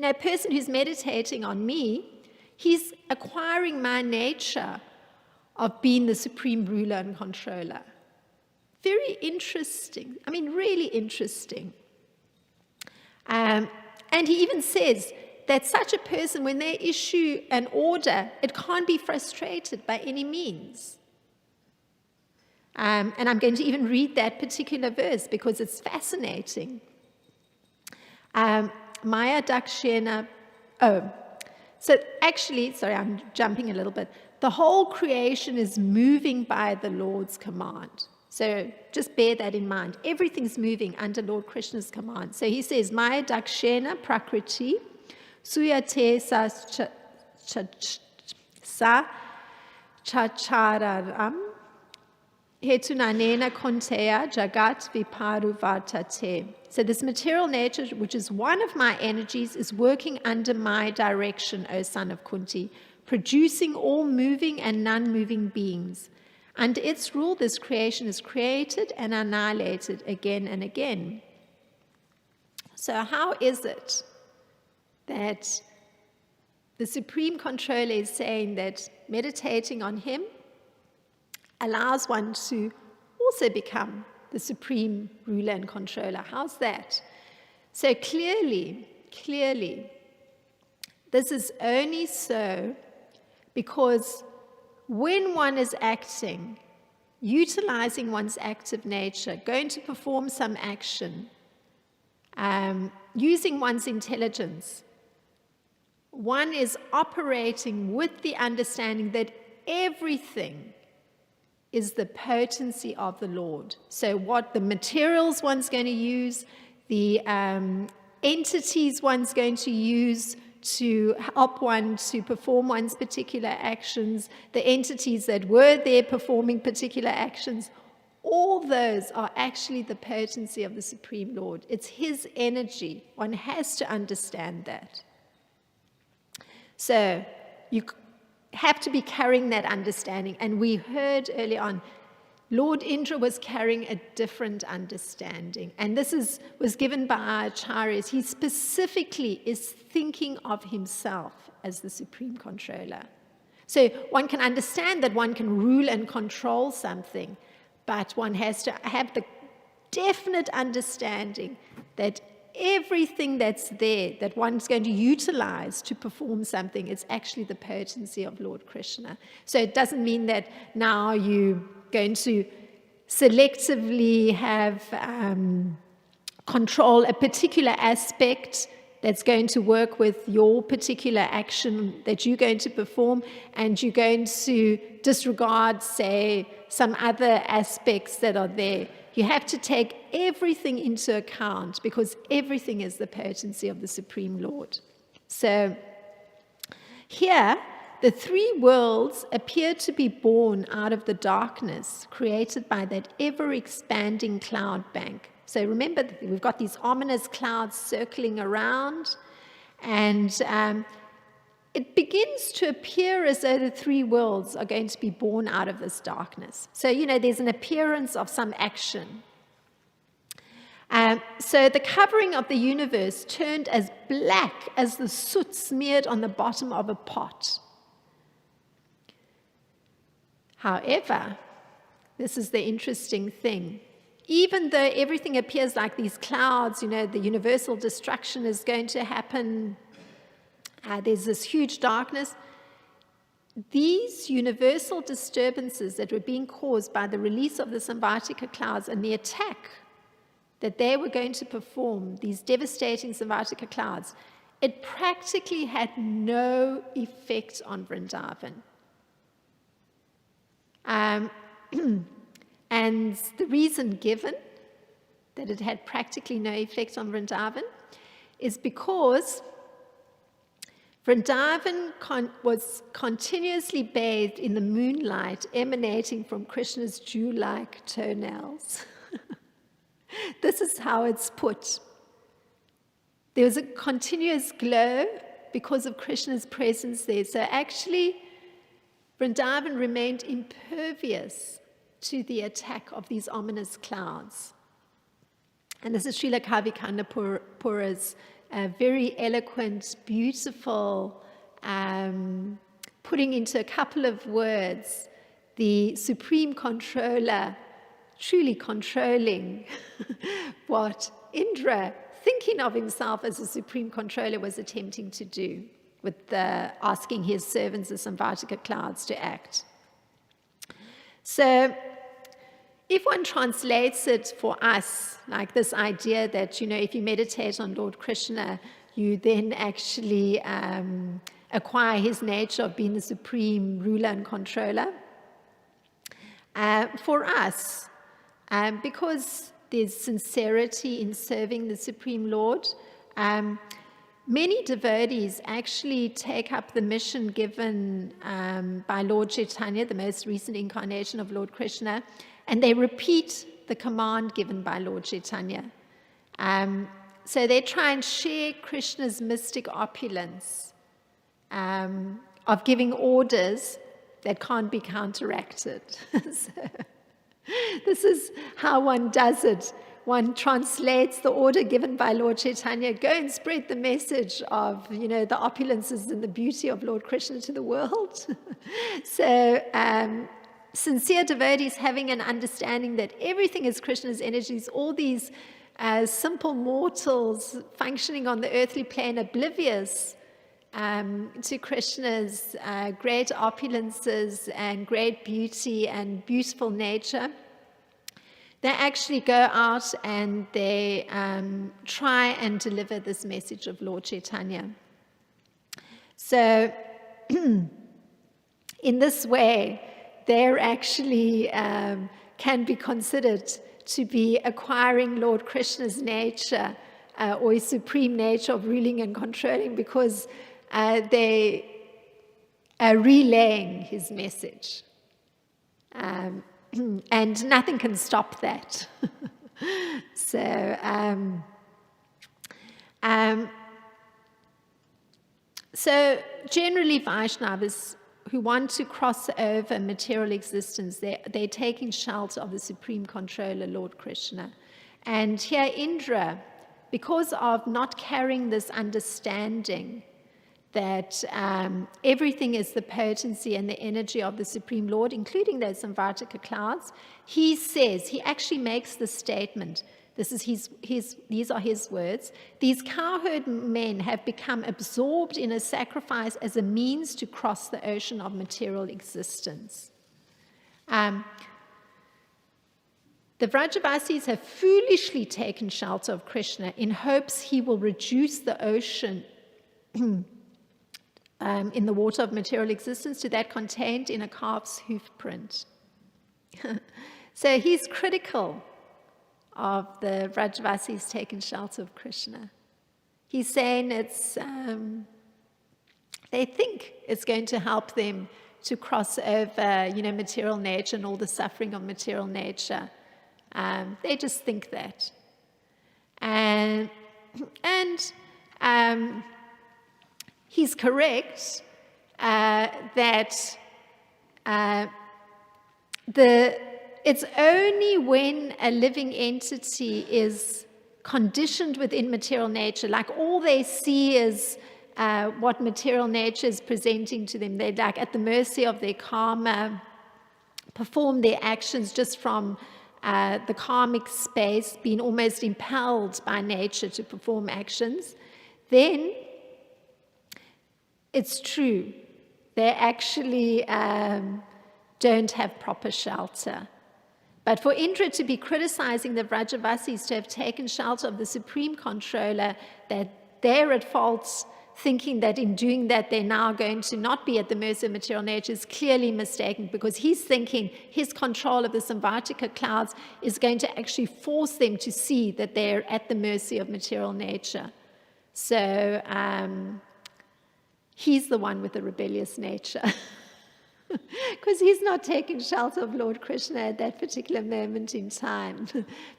a person who's meditating on me, he's acquiring my nature of being the supreme ruler and controller. Very interesting. I mean, really interesting. And he even says that such a person, when they issue an order, it can't be frustrated by any means. And I'm going to even read that particular verse because it's fascinating. Maya Dakshena. So actually, sorry, I'm jumping a little bit. The whole creation is moving by the Lord's command. So just bear that in mind. Everything's moving under Lord Krishna's command. So he says, Maya Dakshena Prakriti Suyate sa chachararam hetunanena konteya jagat viparuvartate. So this material nature, which is one of my energies, is working under my direction, O son of Kunti, producing all moving and non-moving beings. Under its rule, this creation is created and annihilated again and again. So how is it that the Supreme Controller is saying that meditating on him allows one to also become the Supreme Ruler and Controller? How's that? So clearly, this is only so because when one is acting, utilizing one's active nature, going to perform some action, using one's intelligence, one is operating with the understanding that everything is the potency of the Lord. So what the materials one's going to use, the entities one's going to use to help one to perform one's particular actions, the entities that were there performing particular actions, all those are actually the potency of the Supreme Lord. It's his energy. One has to understand that. So you have to be carrying that understanding. And we heard early on, Lord Indra was carrying a different understanding. And this was given by Acharyas. He specifically is thinking of himself as the supreme controller. So one can understand that one can rule and control something, but one has to have the definite understanding that everything that's there, that one's going to utilize to perform something, is actually the potency of Lord Krishna. So it doesn't mean that now you're going to selectively have control a particular aspect that's going to work with your particular action that you're going to perform, and you're going to disregard, say, some other aspects that are there. You have to take everything into account, because everything is the potency of the Supreme Lord. So here, the three worlds appear to be born out of the darkness created by that ever-expanding cloud bank. So remember, we've got these ominous clouds circling around, and it begins to appear as though the three worlds are going to be born out of this darkness. So, there's an appearance of some action. So the covering of the universe turned as black as the soot smeared on the bottom of a pot. However, this is the interesting thing. Even though everything appears like these clouds, the universal destruction is going to happen, there's this huge darkness, these universal disturbances that were being caused by the release of the Samvartika clouds and the attack that they were going to perform, these devastating Samvartika clouds, it practically had no effect on Vrindavan. And the reason given that it had practically no effect on Vrindavan is because Vrindavan was continuously bathed in the moonlight emanating from Krishna's dew-like toenails. This is how it's put. There was a continuous glow because of Krishna's presence there. So actually, Vrindavan remained impervious to the attack of these ominous clouds. And this is Srila Kavikanda Pura's very eloquent, beautiful, putting into a couple of words the supreme controller truly controlling what Indra, thinking of himself as a supreme controller, was attempting to do with asking his servants, the Samvartika clouds, to act. So if one translates it for us, like this idea that, if you meditate on Lord Krishna, you then actually acquire his nature of being the supreme ruler and controller. For us, because there's sincerity in serving the Supreme Lord, many devotees actually take up the mission given by Lord Chaitanya, the most recent incarnation of Lord Krishna, and they repeat the command given by Lord Chaitanya. So they try and share Krishna's mystic opulence of giving orders that can't be counteracted. So, this is how one does it. One translates the order given by Lord Chaitanya, go and spread the message of, the opulences and the beauty of Lord Krishna to the world. So sincere devotees having an understanding that everything is Krishna's energies, all these simple mortals functioning on the earthly plane, oblivious to Krishna's great opulences and great beauty and beautiful nature, they actually go out and they try and deliver this message of Lord Chaitanya. So in this way, they're actually can be considered to be acquiring Lord Krishna's nature or his supreme nature of ruling and controlling, because they are relaying his message. And nothing can stop that. So generally Vaishnavas who want to cross over material existence, they're taking shelter of the Supreme Controller, Lord Krishna. And here Indra, because of not carrying this understanding that everything is the potency and the energy of the Supreme Lord, including those Samvartika clouds, he actually makes the statement, these are his words, these cowherd men have become absorbed in a sacrifice as a means to cross the ocean of material existence. The Vrajavasis have foolishly taken shelter of Krishna in hopes he will reduce the ocean in the water of material existence to that contained in a calf's hoof print. So he's critical of the Vrajavasis taking shelter of Krishna. He's saying they think it's going to help them to cross over, material nature and all the suffering of material nature. They just think that. And he's correct that it's only when a living entity is conditioned within material nature, like all they see is what material nature is presenting to them. They're like at the mercy of their karma, perform their actions just from the karmic space, being almost impelled by nature to perform actions. Then it's true, they actually don't have proper shelter. But for Indra to be criticizing the Vrajavasis to have taken shelter of the Supreme Controller, that they're at fault, thinking that in doing that they're now going to not be at the mercy of material nature, is clearly mistaken, because he's thinking his control of the Samvartika clouds is going to actually force them to see that they're at the mercy of material nature. So he's the one with the rebellious nature. Because he's not taking shelter of Lord Krishna at that particular moment in time.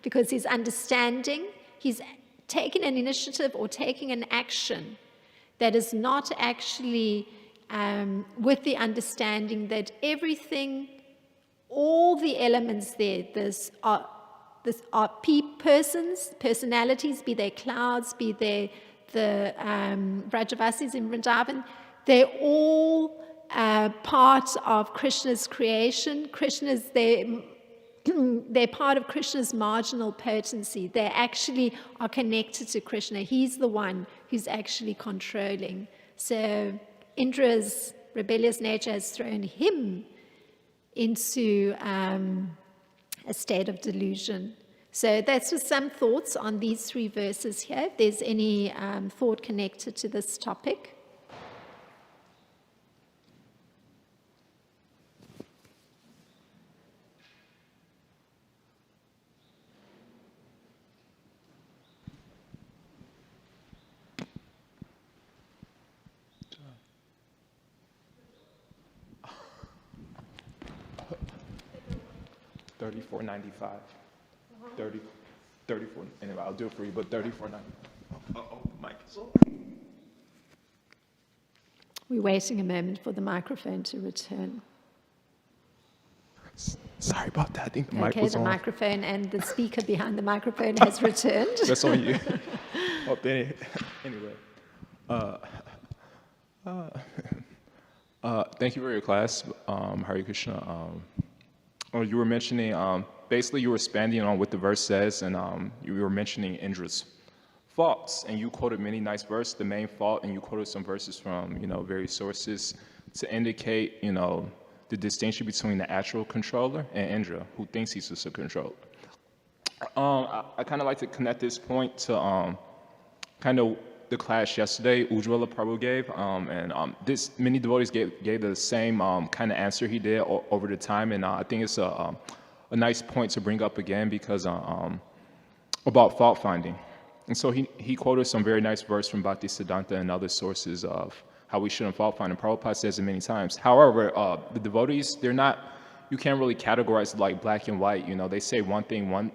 Because he's understanding, he's taking an initiative or taking an action that is not actually with the understanding that everything, all the elements there, are persons, personalities, be they clouds, be they the Vrajavasis in Vrindavan, they're all part of Krishna's creation. They're part of Krishna's marginal potency. They actually are connected to Krishna. He's the one who's actually controlling. So Indra's rebellious nature has thrown him into a state of delusion. So that's just some thoughts on these three verses here. If there's any thought connected to this topic. $34.95. 34. Anyway, I'll do it for you, but $34.95. Oh, mic is on. We're waiting a moment for the microphone to return. Sorry about that. I think the mic was on. Okay, the microphone and the speaker behind the microphone has returned. That's on you. Anyway. Thank you for your class, Hare Krishna. You were mentioning, basically you were expanding on what the verse says, and you were mentioning Indra's faults, and you quoted many nice verses, the main fault, and you quoted some verses from, various sources to indicate, the distinction between the actual controller and Indra, who thinks he's just a controller. I kind of like to connect this point to kind of the class yesterday Ujjwala Prabhu gave, and many devotees gave the same kind of answer he did over the time, and I think it's a nice point to bring up again because about fault finding. And so he quoted some very nice verse from Bhaktisiddhanta and other sources of how we shouldn't fault find, and Prabhupada says it many times. However, the devotees, you can't really categorize it like black and white. They say one thing one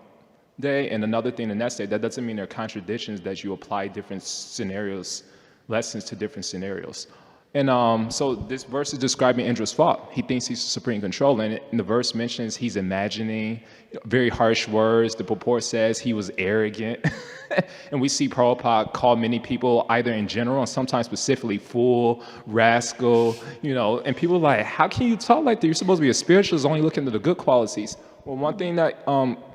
day and another thing the next day. That doesn't mean they're contradictions, that you apply different scenarios, lessons to different scenarios. And so this verse is describing Indra's fault. He thinks he's supreme control, and the verse mentions he's imagining very harsh words. The purport says he was arrogant. And we see Prabhupada call many people either in general and sometimes specifically fool, rascal, and people are like, how can you talk like that? You're supposed to be a spiritualist, only looking at the good qualities. Well, one thing that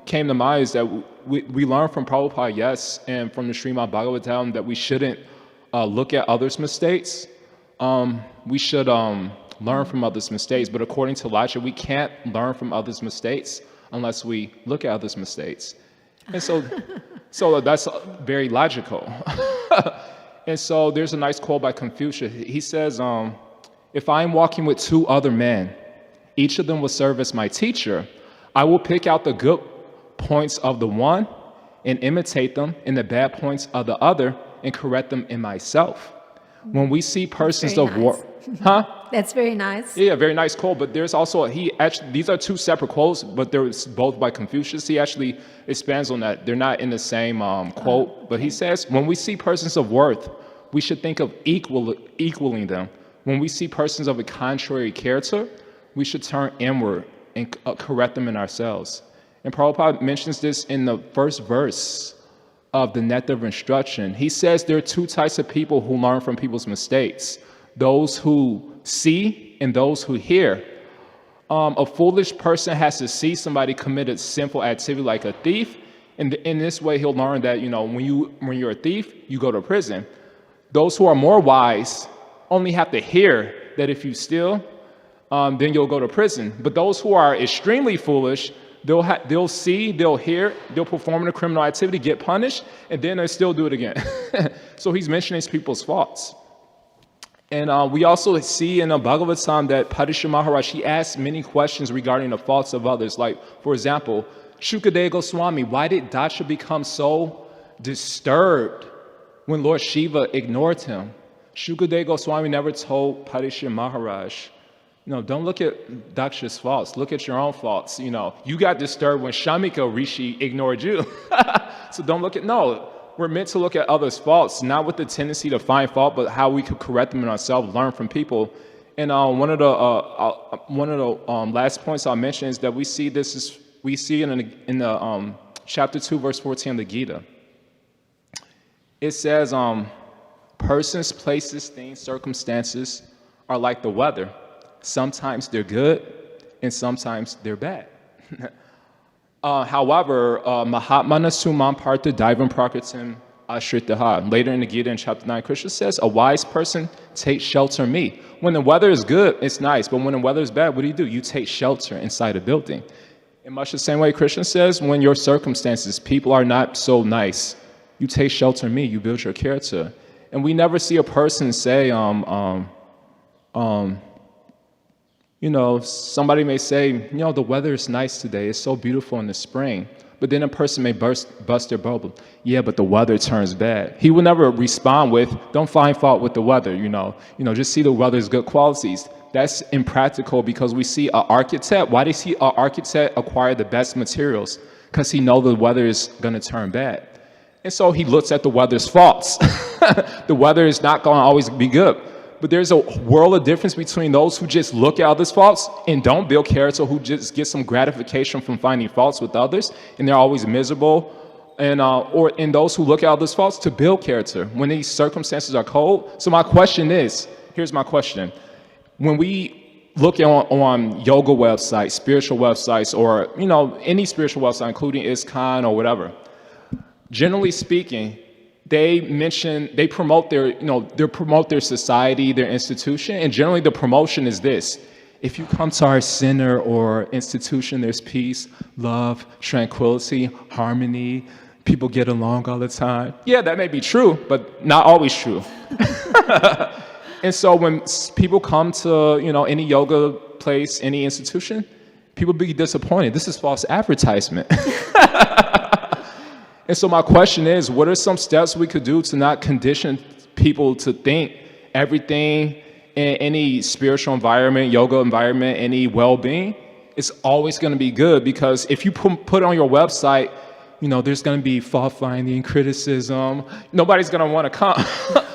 came to mind is that we learn from Prabhupada, yes, and from the Srimad Bhagavatam that we shouldn't look at others' mistakes. We should learn from others' mistakes, but according to logic, we can't learn from others' mistakes unless we look at others' mistakes. And so that's very logical. And so there's a nice quote by Confucius. He says, if I am walking with two other men, each of them will serve as my teacher, I will pick out the good points of the one and imitate them, and the bad points of the other and correct them in myself. When we see persons of war, That's very nice. Yeah, very nice quote. But there's also these are two separate quotes, but they're both by Confucius. He actually expands on that. They're not in the same quote, but he says, when we see persons of worth, we should think of equaling them. When we see persons of a contrary character, we should turn inward and correct them in ourselves. And Prabhupada mentions this in the first verse of the Nectar of Instruction. He says there are two types of people who learn from people's mistakes: those who see and those who hear. A foolish person has to see somebody commit a sinful activity like a thief, and in this way he'll learn that when you're a thief, you go to prison. Those who are more wise only have to hear that if you steal, then you'll go to prison. But those who are extremely foolish, they'll see, they'll hear, they'll perform a criminal activity, get punished, and then they still do it again. So he's mentioning people's faults. And we also see in the Bhagavatam that Parishya Maharaj, he asks many questions regarding the faults of others. Like, for example, Shukadeva Goswami, why did Daksha become so disturbed when Lord Shiva ignored him? Shukadeva Goswami never told Parishya Maharaj, don't look at Daksha's faults, look at your own faults. You got disturbed when Shamika Rishi ignored you. So don't look at, no. We're meant to look at others' faults, not with the tendency to find fault, but how we could correct them in ourselves, learn from people. And one of the last points I'll mention is that we see it in the chapter 2, verse 14 of the Gita. It says, persons, places, things, circumstances are like the weather. Sometimes they're good, and sometimes they're bad. However, Mahatmana Sumam Partha Daivam Prakritim Ashritaha. Later in the Gita in chapter 9, Krishna says, a wise person takes shelter in me. When the weather is good, it's nice. But when the weather is bad, what do? You take shelter inside a building. In much the same way, Krishna says, when your circumstances, people are not so nice, you take shelter in me, you build your character. And we never see a person say, somebody may say, the weather is nice today. It's so beautiful in the spring. But then a person may bust their bubble. Yeah, but the weather turns bad. He will never respond with, don't find fault with the weather, just see the weather's good qualities. That's impractical because we see an architect. Why does an architect acquire the best materials? Because he knows the weather is going to turn bad. And so he looks at the weather's faults. The weather is not going to always be good. But there's a world of difference between those who just look at others' faults and don't build character, who just get some gratification from finding faults with others, and they're always miserable, or in those who look at others' faults to build character when these circumstances are cold. So my question is, here's my question. When we look on yoga websites, spiritual websites, or any spiritual website, including ISKCON or whatever, generally speaking, they promote their society, their institution, and generally the promotion is this: if you come to our center or institution, there's peace, love, tranquility, harmony, people get along all the time. Yeah, that may be true, but not always true. And so when people come to any yoga place, any institution, people be disappointed. This is false advertisement. And so my question is, what are some steps we could do to not condition people to think everything in any spiritual environment, yoga environment, any well-being, is always going to be good? Because if you put on your website, there's going to be fault finding, criticism. Nobody's going to want to come.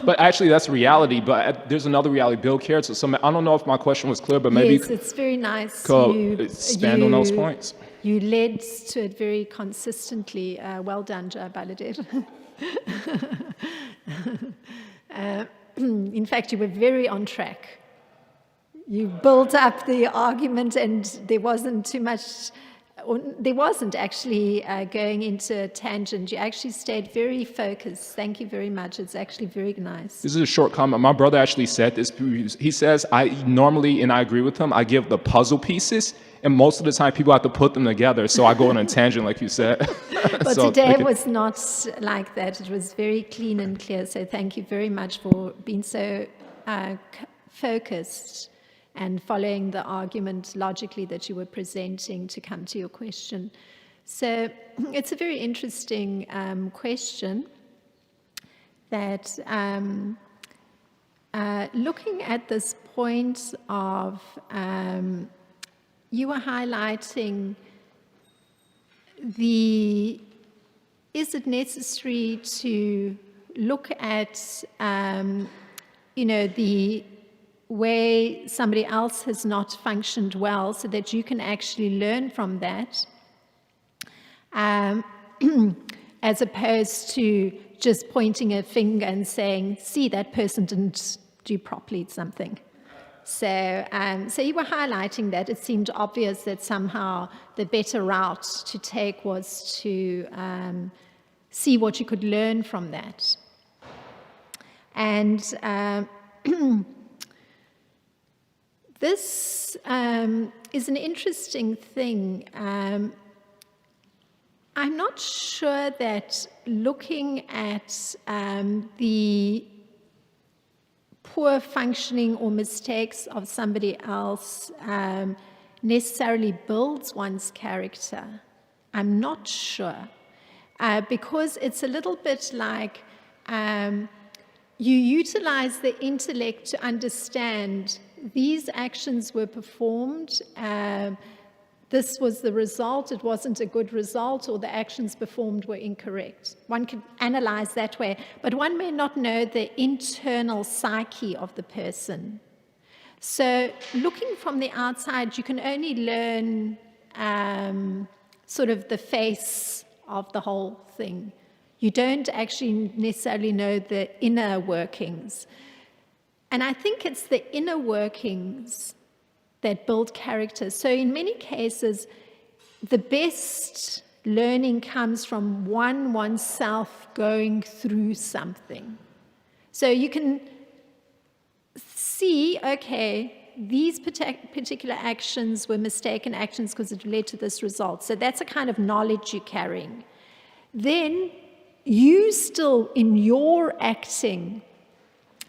But actually, that's reality. But there's another reality. Build character. So I don't know if my question was clear, but maybe yes, it's very nice. expand on those points. You led to it very consistently. Well done, Joe Baladet. In fact, you were very on track. You built up the argument, and there wasn't too much. There wasn't actually going into a tangent. You actually stayed very focused. Thank you very much. It's actually very nice. This is a short comment. My brother actually said this. He says, I normally, and I agree with him, I give the puzzle pieces, and most of the time people have to put them together. So I go on a tangent, like you said. But so, today was not like that. It was very clean and clear. So thank you very much for being so focused and following the argument logically that you were presenting to come to your question. So it's a very interesting question that looking at this point of, you were highlighting is it necessary to look at, the way somebody else has not functioned well so that you can actually learn from that, as opposed to just pointing a finger and saying, see, that person didn't do properly something. So you were highlighting that. It seemed obvious that somehow the better route to take was to see what you could learn from that. And this is an interesting thing. I'm not sure that looking at the poor functioning or mistakes of somebody else necessarily builds one's character. I'm not sure. Because it's a little bit like you utilize the intellect to understand these actions were performed, this was the result, it wasn't a good result, or the actions performed were incorrect. One could analyze that way, but one may not know the internal psyche of the person. So looking from the outside, you can only learn sort of the face of the whole thing. You don't actually necessarily know the inner workings. And I think it's the inner workings that build character. So in many cases, the best learning comes from oneself going through something. So you can see, okay, these particular actions were mistaken actions because it led to this result. So that's a kind of knowledge you're carrying. Then you still, in your acting,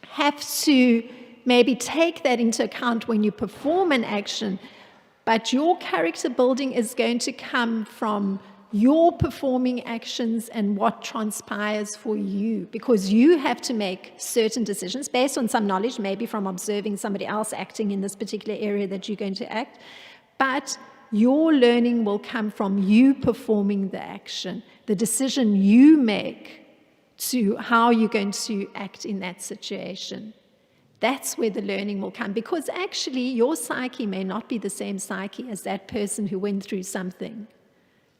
have to maybe take that into account when you perform an action, but your character building is going to come from your performing actions and what transpires for you, because you have to make certain decisions based on some knowledge, maybe from observing somebody else acting in this particular area that you're going to act, but your learning will come from you performing the action, the decision you make to how you're going to act in that situation. That's where the learning will come, because actually your psyche may not be the same psyche as that person who went through something.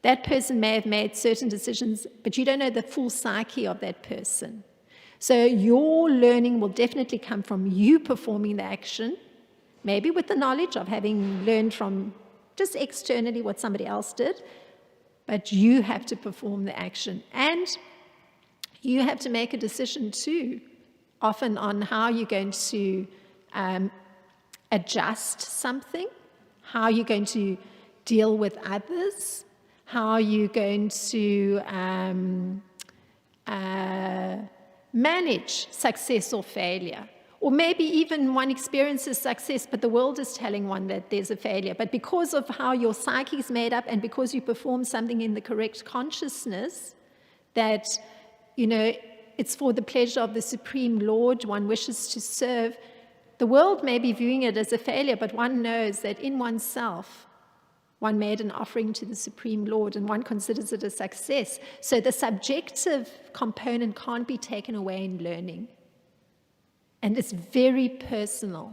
That person may have made certain decisions, but you don't know the full psyche of that person. So your learning will definitely come from you performing the action, maybe with the knowledge of having learned from just externally what somebody else did, but you have to perform the action. And you have to make a decision too, often on how you're going to adjust something, how you're going to deal with others, how you're going to manage success or failure. Or maybe even one experiences success, but the world is telling one that there's a failure. But because of how your psyche is made up and because you perform something in the correct consciousness, that, it's for the pleasure of the Supreme Lord one wishes to serve, the world may be viewing it as a failure, but one knows that in oneself, one made an offering to the Supreme Lord and one considers it a success. So the subjective component can't be taken away in learning. And it's very personal.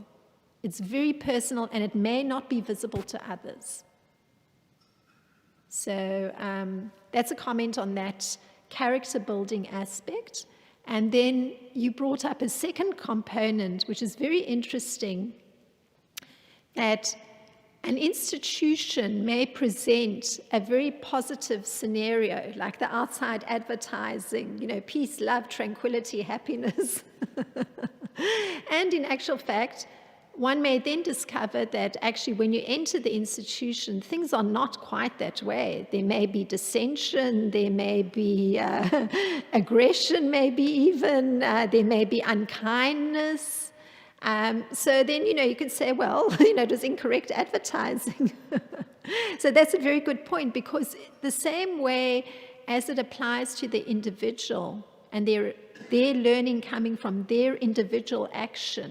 It's very personal, and it may not be visible to others. So that's a comment on that character building aspect. And then you brought up a second component, which is very interesting, that an institution may present a very positive scenario, like the outside advertising, peace, love, tranquility, happiness. And in actual fact, one may then discover that actually when you enter the institution, things are not quite that way. There may be dissension, there may be aggression, maybe even, there may be unkindness. So then, you could say, well, it was incorrect advertising. So that's a very good point, because the same way as it applies to the individual and their learning coming from their individual action,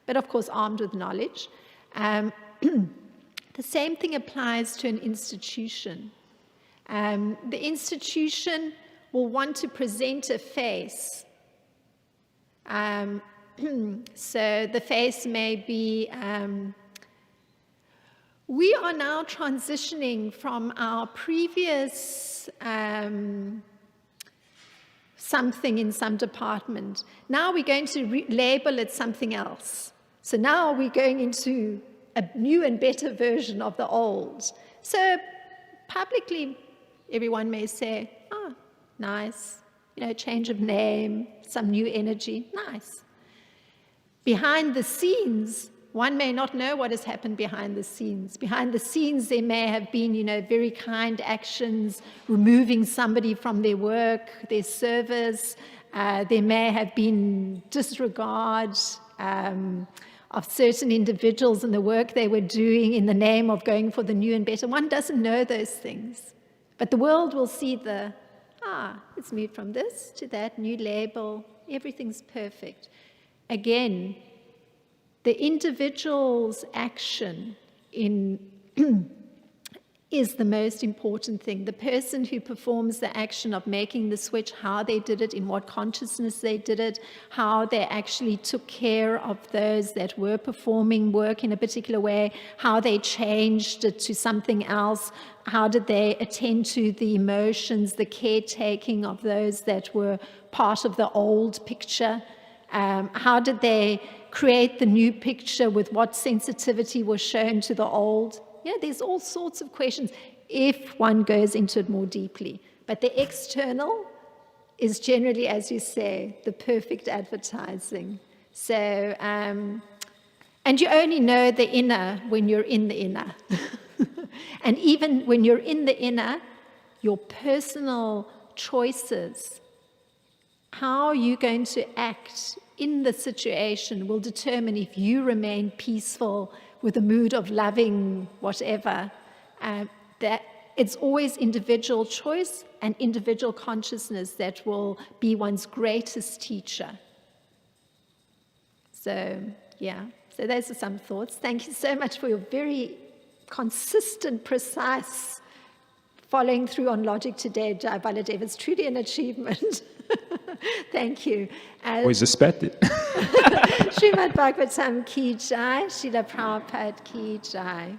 but of course armed with knowledge, the same thing applies to an institution. The institution will want to present a face. So the face may be, we are now transitioning from our previous something in some department. Now we're going to label it something else. So now we're going into a new and better version of the old. So publicly, everyone may say, oh, nice, change of name, some new energy, nice. Behind the scenes, one may not know what has happened behind the scenes. Behind the scenes, there may have been, very kind actions, removing somebody from their work, their service. There may have been disregard of certain individuals and the work they were doing in the name of going for the new and better. One doesn't know those things. But the world will see it's moved from this to that, new label, everything's perfect. Again, the individual's action is the most important thing. The person who performs the action of making the switch, how they did it, in what consciousness they did it, how they actually took care of those that were performing work in a particular way, how they changed it to something else, how did they attend to the emotions, the caretaking of those that were part of the old picture. How did they create the new picture with what sensitivity was shown to the old? There's all sorts of questions if one goes into it more deeply. But the external is generally, as you say, the perfect advertising. So, and you only know the inner when you're in the inner. And even when you're in the inner, your personal choices, how you're going to act in the situation will determine if you remain peaceful with a mood of loving whatever. That it's always individual choice and individual consciousness that will be one's greatest teacher. So, so those are some thoughts. Thank you so much for your very consistent, precise following through on logic today, Jai Baladev. It's truly an achievement. Thank you. Always respected. Srimad Bhagavatam ki jai, Srila Prabhupada ki jai.